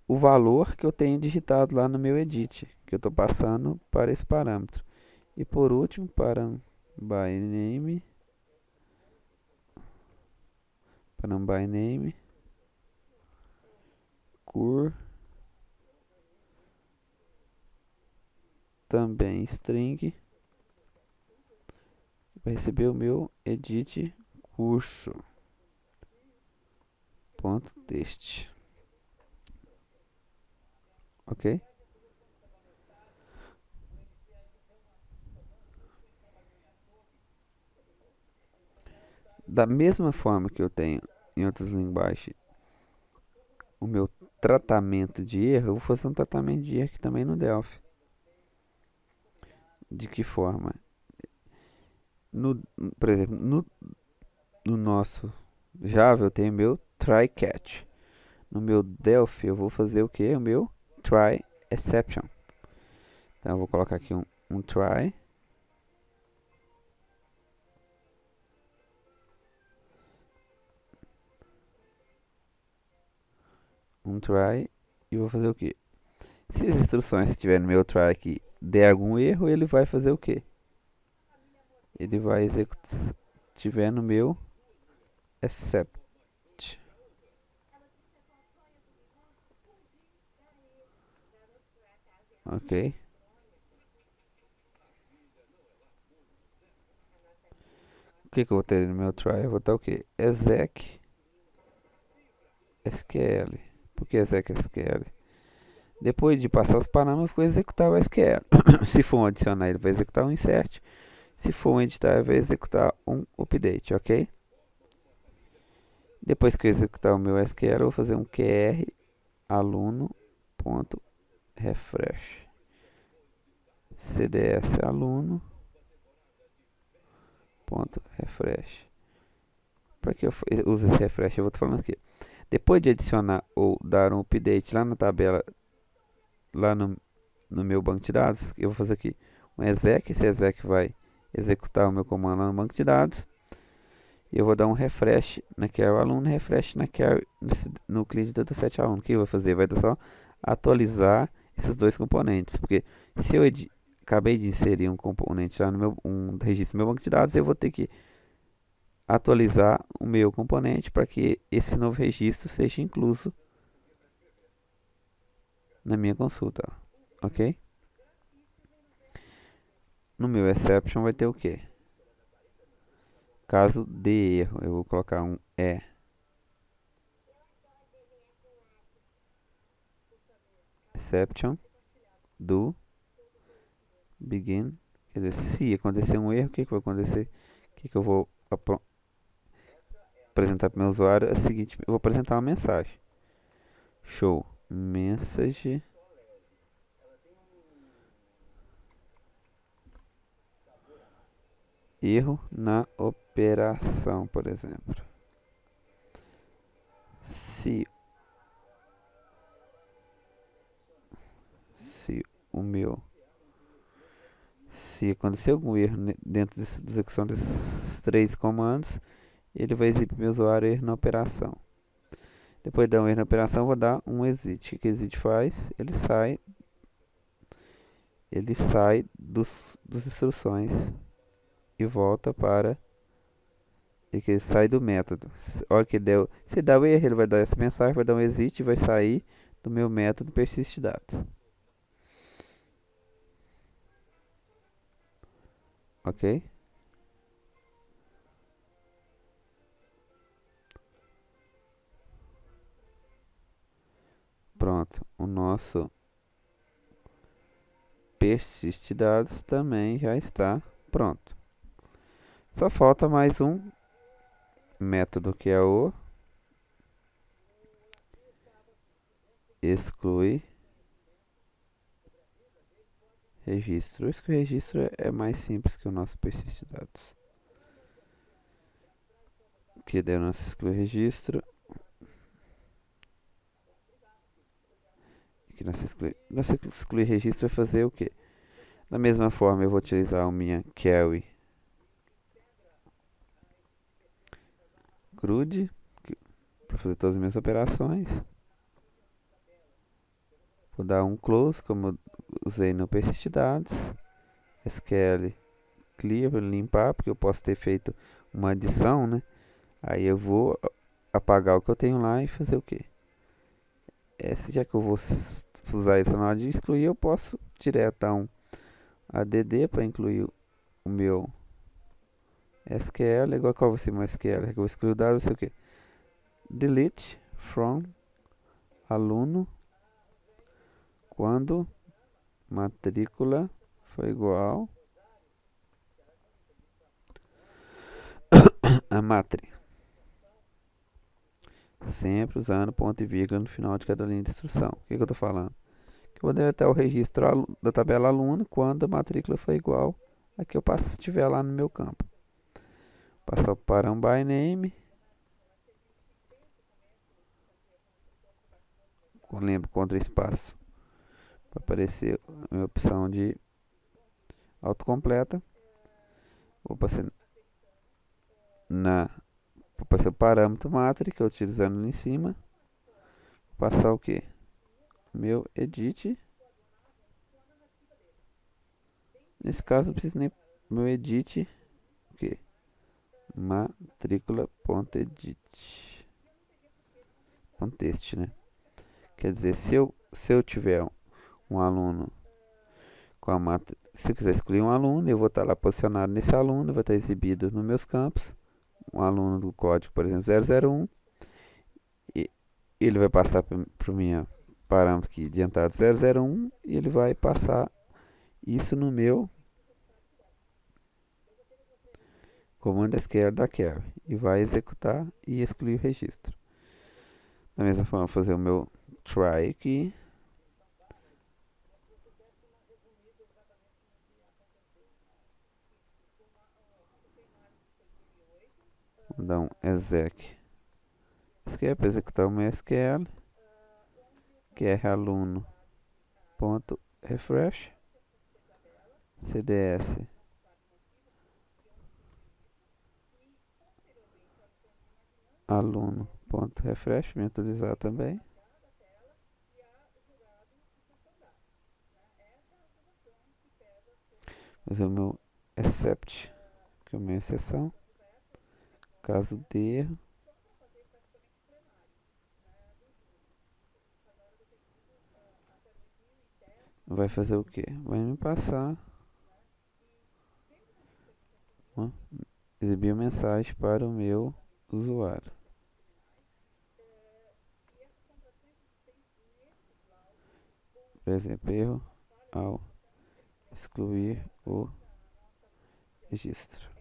o valor que eu tenho digitado lá no meu edit, que eu estou passando para esse parâmetro. E por último, param by name, cur também string, vai receber o meu edit curso ponto text, ok? Da mesma forma que eu tenho em outras linguagens o meu tratamento de erro, eu vou fazer um tratamento de erro aqui também no Delphi. De que forma? Por exemplo, no nosso Java eu tenho meu try catch. No meu Delphi eu vou fazer o que? O meu try exception. Então eu vou colocar aqui um try. Um try. E vou fazer o que? Se as instruções que estiver no meu try aqui der algum erro, ele vai fazer o que? Ele vai executar. Se tiver no meu except. Ok. O que eu vou ter no meu try? Eu vou ter o que? Exec SQL. Por que exec SQL? Depois de passar os parâmetros, eu vou executar o SQL. Se for um adicionar, ele vai executar um insert. Se for um editar, ele vai executar um update, ok? Depois que eu executar o meu SQL, eu vou fazer um qr aluno.refresh cds aluno.refresh. Para que eu use esse refresh? Eu vou estar falando aqui. Depois de adicionar ou dar um update lá na tabela, lá no meu banco de dados, eu vou fazer aqui um exec. Esse exec vai executar o meu comando lá no banco de dados. E eu vou dar um refresh na query aluno, refresh na query no cliente dataset aluno. O que eu vou fazer? Vai só atualizar esses dois componentes. Porque se eu acabei de inserir um componente lá no meu registro no meu banco de dados, eu vou ter que atualizar o meu componente para que esse novo registro seja incluso na minha consulta, ok? No meu exception vai ter o que? Caso de erro, eu vou colocar um exception do begin. Quer dizer, se acontecer um erro, o que vai acontecer? O que eu vou apresentar para o meu usuário? É o seguinte, eu vou apresentar uma mensagem. Show message erro na operação, por exemplo. Se o meu se acontecer algum erro dentro da execução desses 3 comandos, ele vai exibir para o meu usuário erro na operação. Depois de dar um erro na operação, eu vou dar um exit. O que exit faz? Ele sai dos instruções e volta para. Ele sai do método. A hora que deu, se dá o erro, ele vai dar essa mensagem, vai dar um exit e vai sair do meu método persist dados. Ok? Pronto. O nosso persist dados também já está pronto. Só falta mais um método que é o exclui registro. O registro é mais simples que o nosso persist dados. Que daí o nosso exclui registro. Que nosso exclui registro vai fazer o que? Da mesma forma, eu vou utilizar a minha carry CRUD para fazer todas as minhas operações. Vou dar um close, como eu usei no persist dados. SQL clear para limpar, porque eu posso ter feito uma adição, né? Aí eu vou apagar o que eu tenho lá e fazer o que? Já que eu vou usar isso na hora de excluir, eu posso diretar um add para incluir o meu SQL, igual qual vai ser meu SQL, que eu vou excluir o dado, sei o que? Delete from aluno quando matrícula foi igual a matri. Sempre usando ponto e vírgula no final de cada linha de instrução. O que eu estou falando? Que eu vou deletar o registro da tabela aluno quando a matrícula foi igual a que eu estiver lá no meu campo. Passar para um by name. Lembro contra espaço para aparecer a minha opção de autocompleta. Vou passar o parâmetro matrix, utilizando ali em cima. Vou passar o que? Meu edit. Nesse caso, não preciso nem meu edit. O que? Matrícula.edit. Contexto, né? Quer dizer, se eu tiver um aluno com a matrícula, se eu quiser excluir um aluno, eu vou estar lá posicionado nesse aluno, vai estar exibido nos meus campos. Um aluno do código, por exemplo, 001, e ele vai passar para o meu parâmetro aqui de entrada 001 e ele vai passar isso no meu comando SQL da carry e vai executar e excluir o registro. Da mesma forma, vou fazer o meu try aqui. Vou dar um exec SQL para executar o meu SQL, que é aluno.refresh cds aluno.refresh, me atualizar também. Fazer o meu except, que é a minha exceção. Caso de erro. Vai fazer o que? Vai me passar exibir a mensagem para o meu usuário. Por exemplo, erro ao excluir o registro.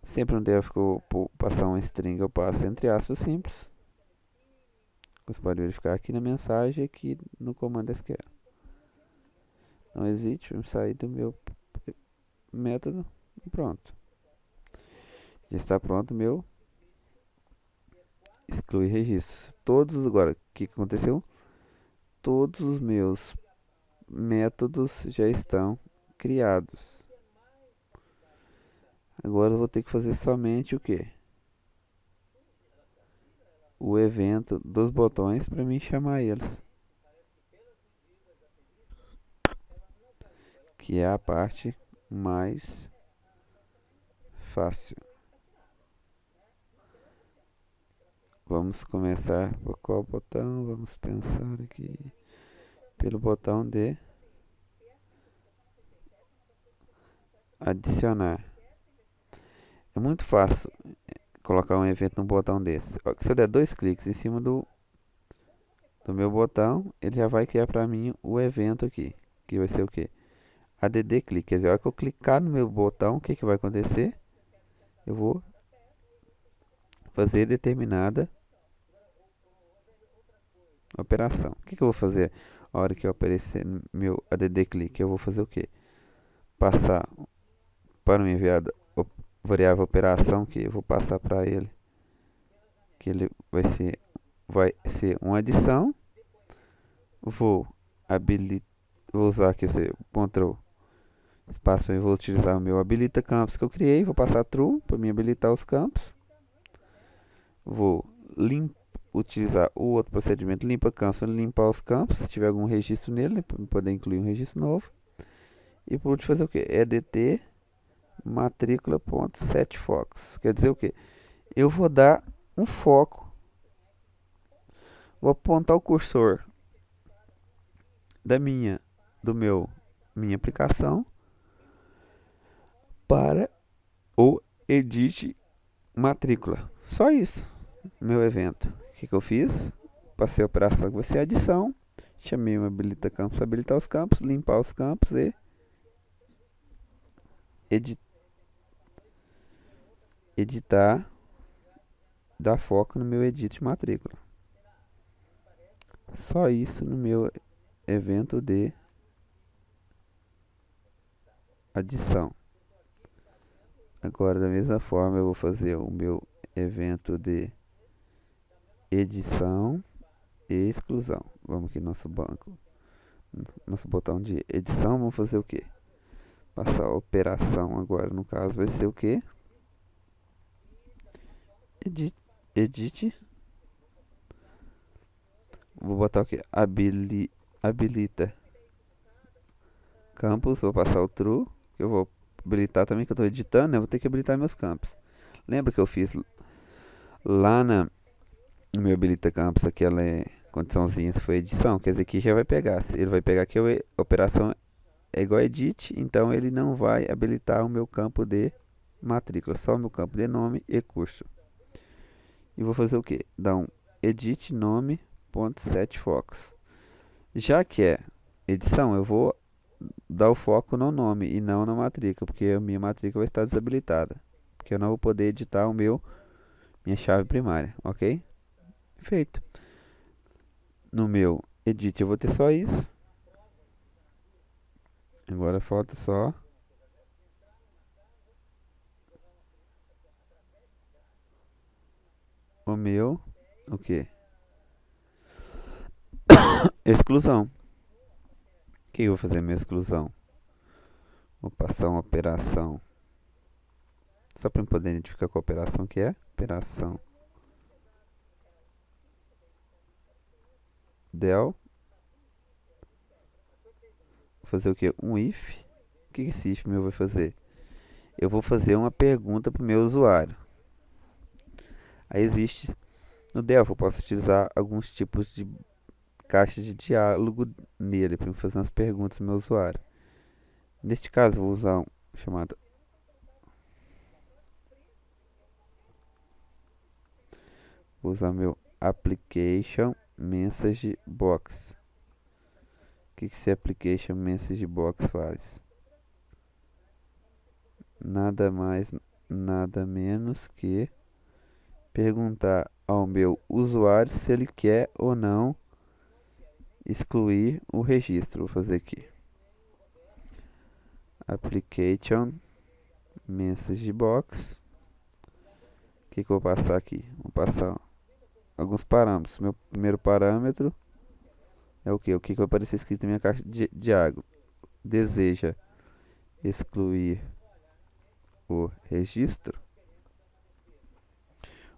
Sempre no def que eu passar uma string, eu passo entre aspas simples. Você pode verificar aqui na mensagem e aqui no comando SQL. Não hesite, vamos sair do meu método e pronto. Já está pronto o meu excluir registros. Todos agora, o que aconteceu? Todos os meus métodos já estão criados. Agora eu vou ter que fazer somente o que? O evento dos botões para mim chamar eles, que é a parte mais fácil. Vamos começar por qual botão? Vamos pensar aqui pelo botão de adicionar. É muito fácil colocar um evento no botão desse. Se eu der 2 cliques em cima do meu botão, ele já vai criar para mim o evento aqui, que vai ser o que? Add click. Quer dizer, a hora que eu clicar no meu botão, o que vai acontecer? Eu vou fazer determinada operação. O que eu vou fazer a hora que eu aparecer no meu add click? Eu vou fazer o que? Passar para o enviado variável operação, que eu vou passar para ele, que ele vai ser uma adição. Vou usar aqui esse Ctrl espaço e vou utilizar o meu habilita campos que eu criei, vou passar true para me habilitar os campos. Vou utilizar o outro procedimento limpa campos para limpar os campos, se tiver algum registro nele, para poder incluir um registro novo. E por último fazer o que? Edt matrícula.setFocus. Quer dizer o que? Eu vou dar um foco, vou apontar o cursor minha aplicação para o edit matrícula. Só isso. Meu evento. O que eu fiz? Passei a operação que vai ser adição. Chamei o habilita campos, habilitar os campos, limpar os campos e editar, dar foco no meu edit matrícula. Só isso no meu evento de adição. Agora, da mesma forma, eu vou fazer o meu evento de edição e exclusão. Vamos aqui no nosso banco, nosso botão de edição, vamos fazer o que? Passar a operação agora, no caso, vai ser o que? Edit. Vou botar o que? Habilita campos, vou passar o true, que eu vou habilitar também, que eu estou editando, né? Vou ter que habilitar meus campos. Lembra que eu fiz lá no meu habilita campos, aquela condiçãozinha, se foi edição, quer dizer que já vai pegar. Ele vai pegar que a operação é igual a edit, então ele não vai habilitar o meu campo de matrícula, só o meu campo de nome e curso. E vou fazer o que? Dar um edit nome.setFocus. Já que é edição, eu vou dar o foco no nome e não na matrícula, porque a minha matrícula vai estar desabilitada, porque eu não vou poder editar minha chave primária, ok? Feito. No meu edit eu vou ter só isso. Agora falta só o que? Exclusão. O que eu vou fazer minha exclusão? Vou passar uma operação, só para eu poder identificar qual operação que é. Operação del. Vou fazer o que? Um if. O que esse if meu vai fazer? Eu vou fazer uma pergunta para o meu usuário. Aí existe no Delphi, eu posso utilizar alguns tipos de caixas de diálogo nele para fazer umas perguntas ao meu usuário. Neste caso, eu vou usar um chamado meu application message box. que esse application message box faz? Nada mais, nada menos que perguntar ao meu usuário se ele quer ou não excluir o registro. Vou fazer aqui. Application message box. O que eu vou passar aqui? Vou passar alguns parâmetros. Meu primeiro parâmetro é o que? O que vai aparecer escrito na minha caixa de água? Deseja excluir o registro.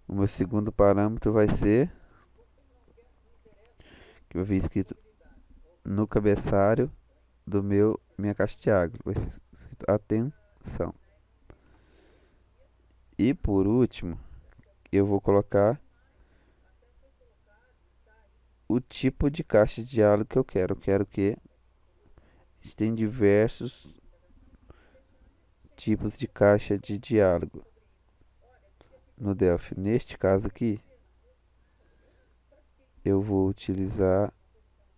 O meu segundo parâmetro vai ser que eu vi escrito no cabeçalho do minha caixa de água. Vai ser escrito atenção. E por último, eu vou colocar o tipo de caixa de diálogo que eu quero. Eu quero que a gente tem diversos tipos de caixa de diálogo no Delphi. Neste caso aqui, eu vou utilizar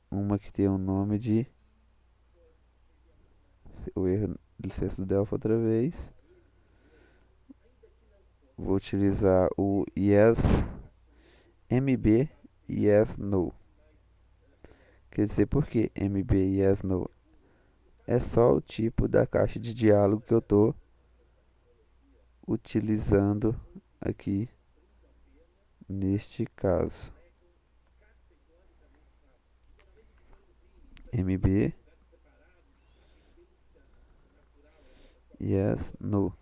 uma que tem o nome de o erro, licença do Delphi outra vez. Vou utilizar o yes mb yes no. Quer dizer, por que mb yes no? É só o tipo da caixa de diálogo que eu estou utilizando aqui neste caso. MB yes no.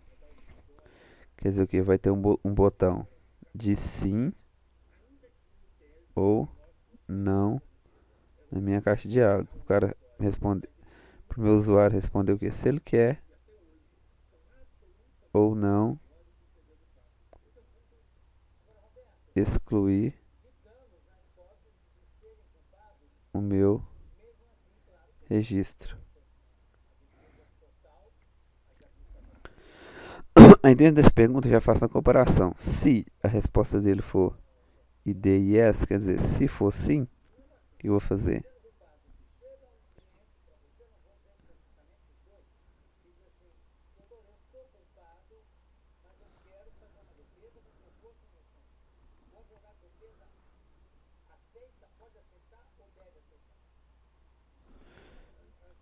Quer dizer o que? Vai ter um botão de sim ou não na minha caixa de diálogo. O cara responde, pro meu usuário responder o que? Se ele quer ou não excluir o meu registro. Aí dentro dessa pergunta eu já faço uma comparação. Se a resposta dele for id yes, quer dizer, se for sim, o que eu vou fazer?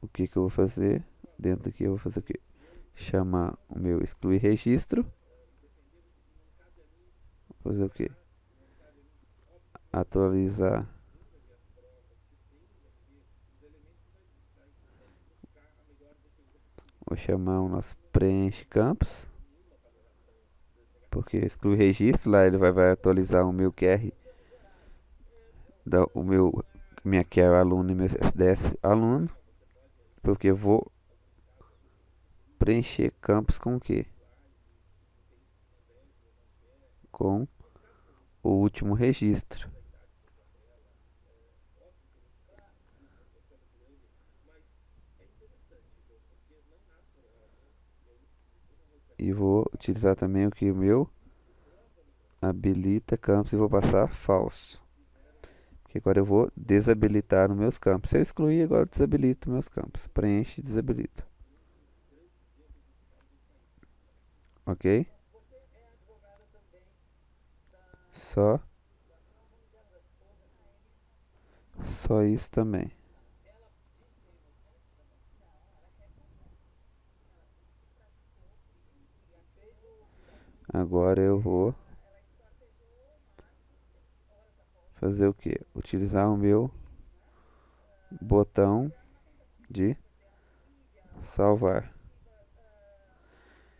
O que eu vou fazer? Dentro aqui eu vou fazer o quê? Chamar o meu excluir registro. Fazer o quê? Atualizar. Vou chamar o nosso preenche campos. Porque exclui registro, lá ele vai atualizar o meu QR, minha QR aluno e meu SDS aluno. Porque eu vou preencher campos com o quê? Com o último registro. E vou utilizar também o que? O meu habilita campos e vou passar falso. Porque agora eu vou desabilitar os meus campos. Se eu excluir, agora eu desabilito meus campos. Preenche e desabilita. Ok? Só isso também. Agora eu vou fazer o que? Utilizar o meu botão de salvar.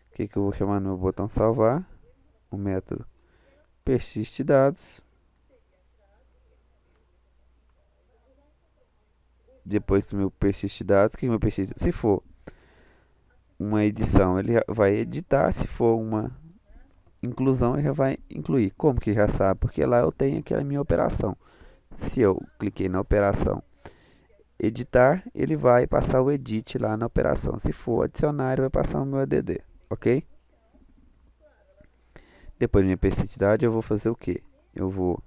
O que eu vou chamar no meu botão salvar? O método persiste dados. Depois do meu persiste dados, que meu persiste, se for uma edição, ele vai editar. Se for uma inclusão, ele já vai incluir. Como que já sabe? Porque lá eu tenho aquela minha operação. Se eu cliquei na operação editar, ele vai passar o edit lá na operação. Se for adicionar, ele vai passar o meu add, ok? Depois da minha persistidade, eu vou fazer o que? Eu vou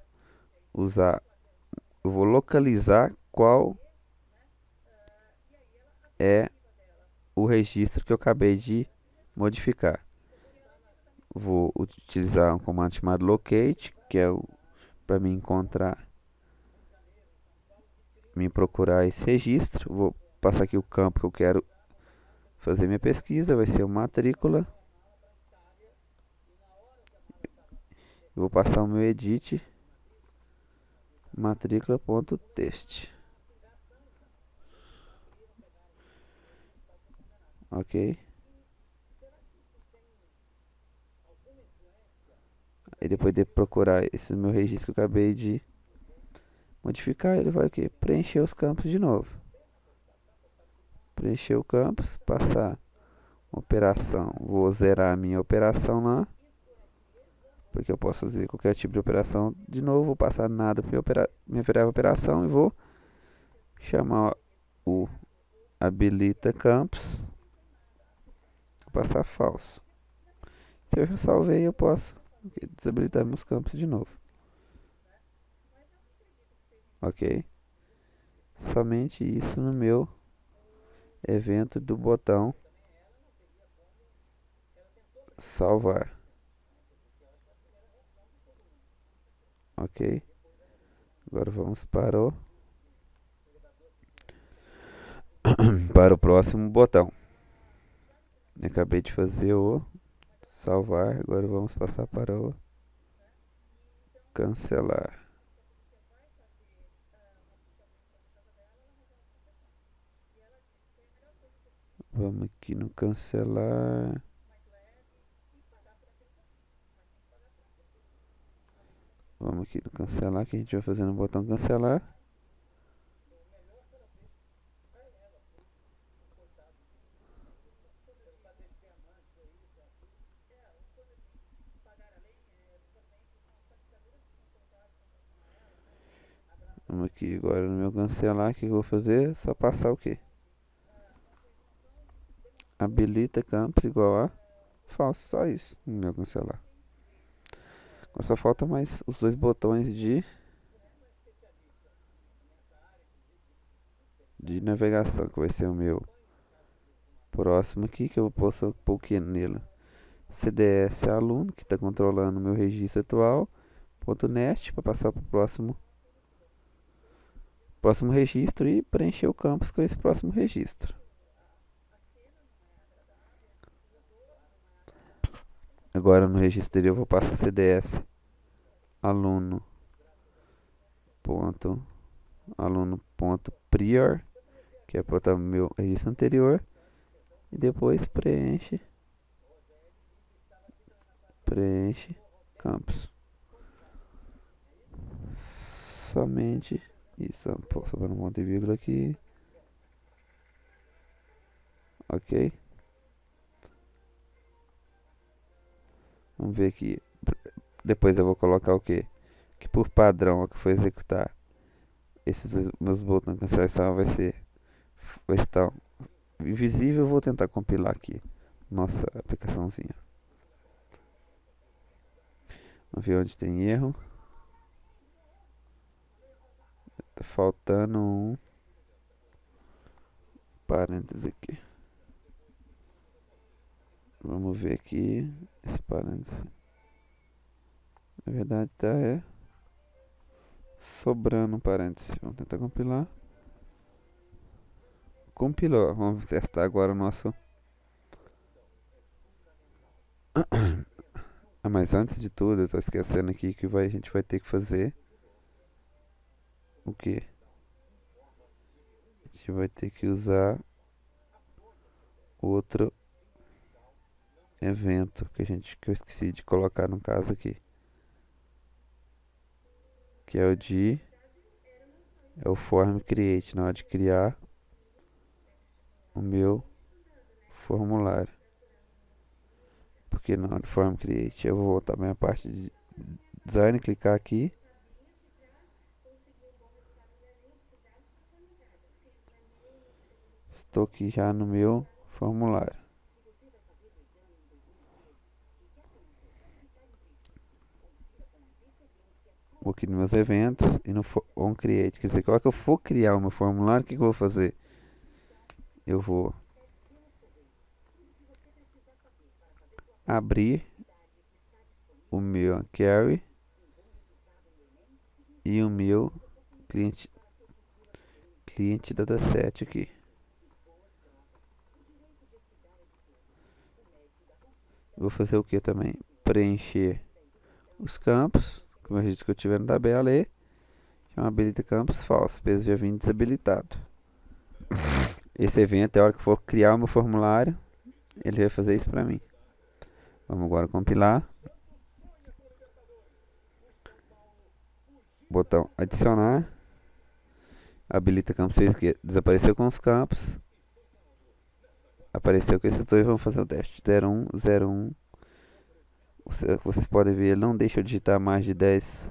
localizar qual é o registro que eu acabei de modificar. Vou utilizar um comando chamado locate, que é para me encontrar, me procurar esse registro. Vou passar aqui o campo que eu quero fazer minha pesquisa, vai ser o matrícula. Vou passar o meu edit matrícula.txt. Ok. Aí depois de procurar esse meu registro que eu acabei de modificar, ele vai o quê? Preencher os campos de novo. Preencher o campus, passar uma operação. Vou zerar a minha operação lá, porque eu posso fazer qualquer tipo de operação de novo. Vou passar nada para minha variável operação e vou chamar o habilita campus, vou passar falso. Se eu já salvei, eu posso desabilitar meus campos de novo. Ok? Somente isso no meu evento do botão salvar. Ok? Agora vamos para o próximo botão. Eu acabei de fazer o salvar, agora vamos passar para o cancelar. Vamos aqui no cancelar. Vamos aqui no cancelar, que a gente vai fazer no botão cancelar. Vamos aqui agora no meu cancelar, o que eu vou fazer? Só passar o quê? Habilita campos igual a falso, só isso no meu cancelar. Agora só falta mais os dois botões de navegação, que vai ser o meu próximo aqui, que eu posso pôr aqui nele. CDS aluno, que está controlando o meu registro atual, .nest, para passar para o próximo registro e preencher o campus com esse próximo registro. Agora no registro dele eu vou passar CDS aluno.prior, que é para o meu registro anterior, e depois preenche campus. Somente isso. Só para um ponto e vírgula aqui. Ok. Vamos ver aqui. Depois eu vou colocar o que? Que por padrão, o que for executar esses meus botões de cancelação vai estar invisível. Eu vou tentar compilar aqui nossa aplicaçãozinha. Vamos ver onde tem erro. Tá faltando um parênteses aqui. Vamos ver aqui esse parênteses. Na verdade tá sobrando um parênteses. Vamos tentar compilar. Compilou. Vamos testar agora o nosso. Ah, mas antes de tudo, eu tô esquecendo aqui que a gente vai ter que fazer o que? A gente vai ter que usar outro evento que eu esqueci de colocar no caso aqui, que é o form create, na hora de criar o meu formulário. Porque na hora de form create eu vou voltar para minha parte de design, clicar aqui. Estou aqui já no meu formulário. Vou aqui nos meus eventos e no onCreate. Quer dizer, quando eu for criar o meu formulário, o que eu vou fazer? eu vou abrir o meu query e o meu cliente dataset aqui. Vou fazer o que também? Preencher os campos, como a gente que eu tiver na tabela, e chama habilita campos falso, peso já vem desabilitado. Esse evento é a hora que for criar o meu formulário, ele vai fazer isso para mim. Vamos agora compilar. Botão adicionar. Habilita campos, que desapareceu com os campos. Apareceu que esses dois vão fazer o teste. 01, 01. Vocês podem ver, ele não deixa eu digitar mais de 10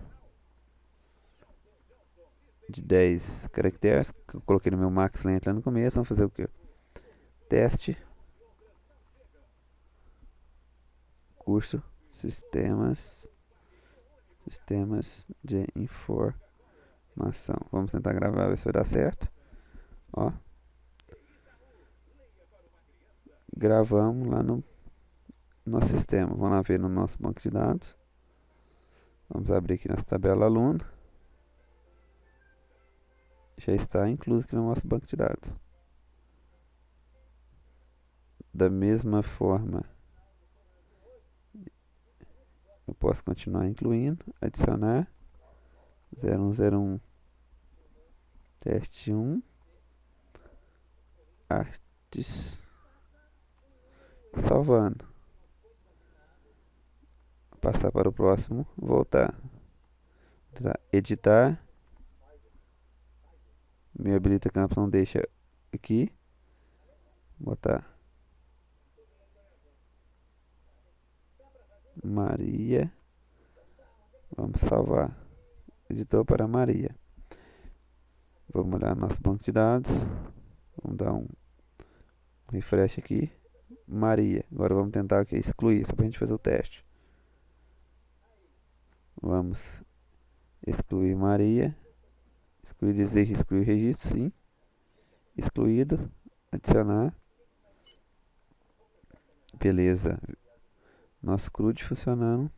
caracteres que eu coloquei no meu max length lá no começo. Vamos fazer o que? Teste curso sistemas de informação. Vamos tentar gravar, ver se vai dar certo. Ó, gravamos lá no nosso sistema. Vamos lá ver no nosso banco de dados. Vamos abrir aqui nossa tabela aluno. Já está incluso aqui no nosso banco de dados. Da mesma forma, eu posso continuar incluindo, adicionar 0101 teste 1 artes, salvando, passar para o próximo, voltar, editar, meu habilita campos não deixa aqui, botar Maria, vamos salvar, editor para Maria. Vamos olhar nosso banco de dados, vamos dar um refresh aqui, Maria. Agora vamos tentar aqui, excluir, só para a gente fazer o teste. Vamos excluir Maria, excluir desejo, excluir registro, sim, excluído, adicionar, beleza, nosso CRUD funcionando.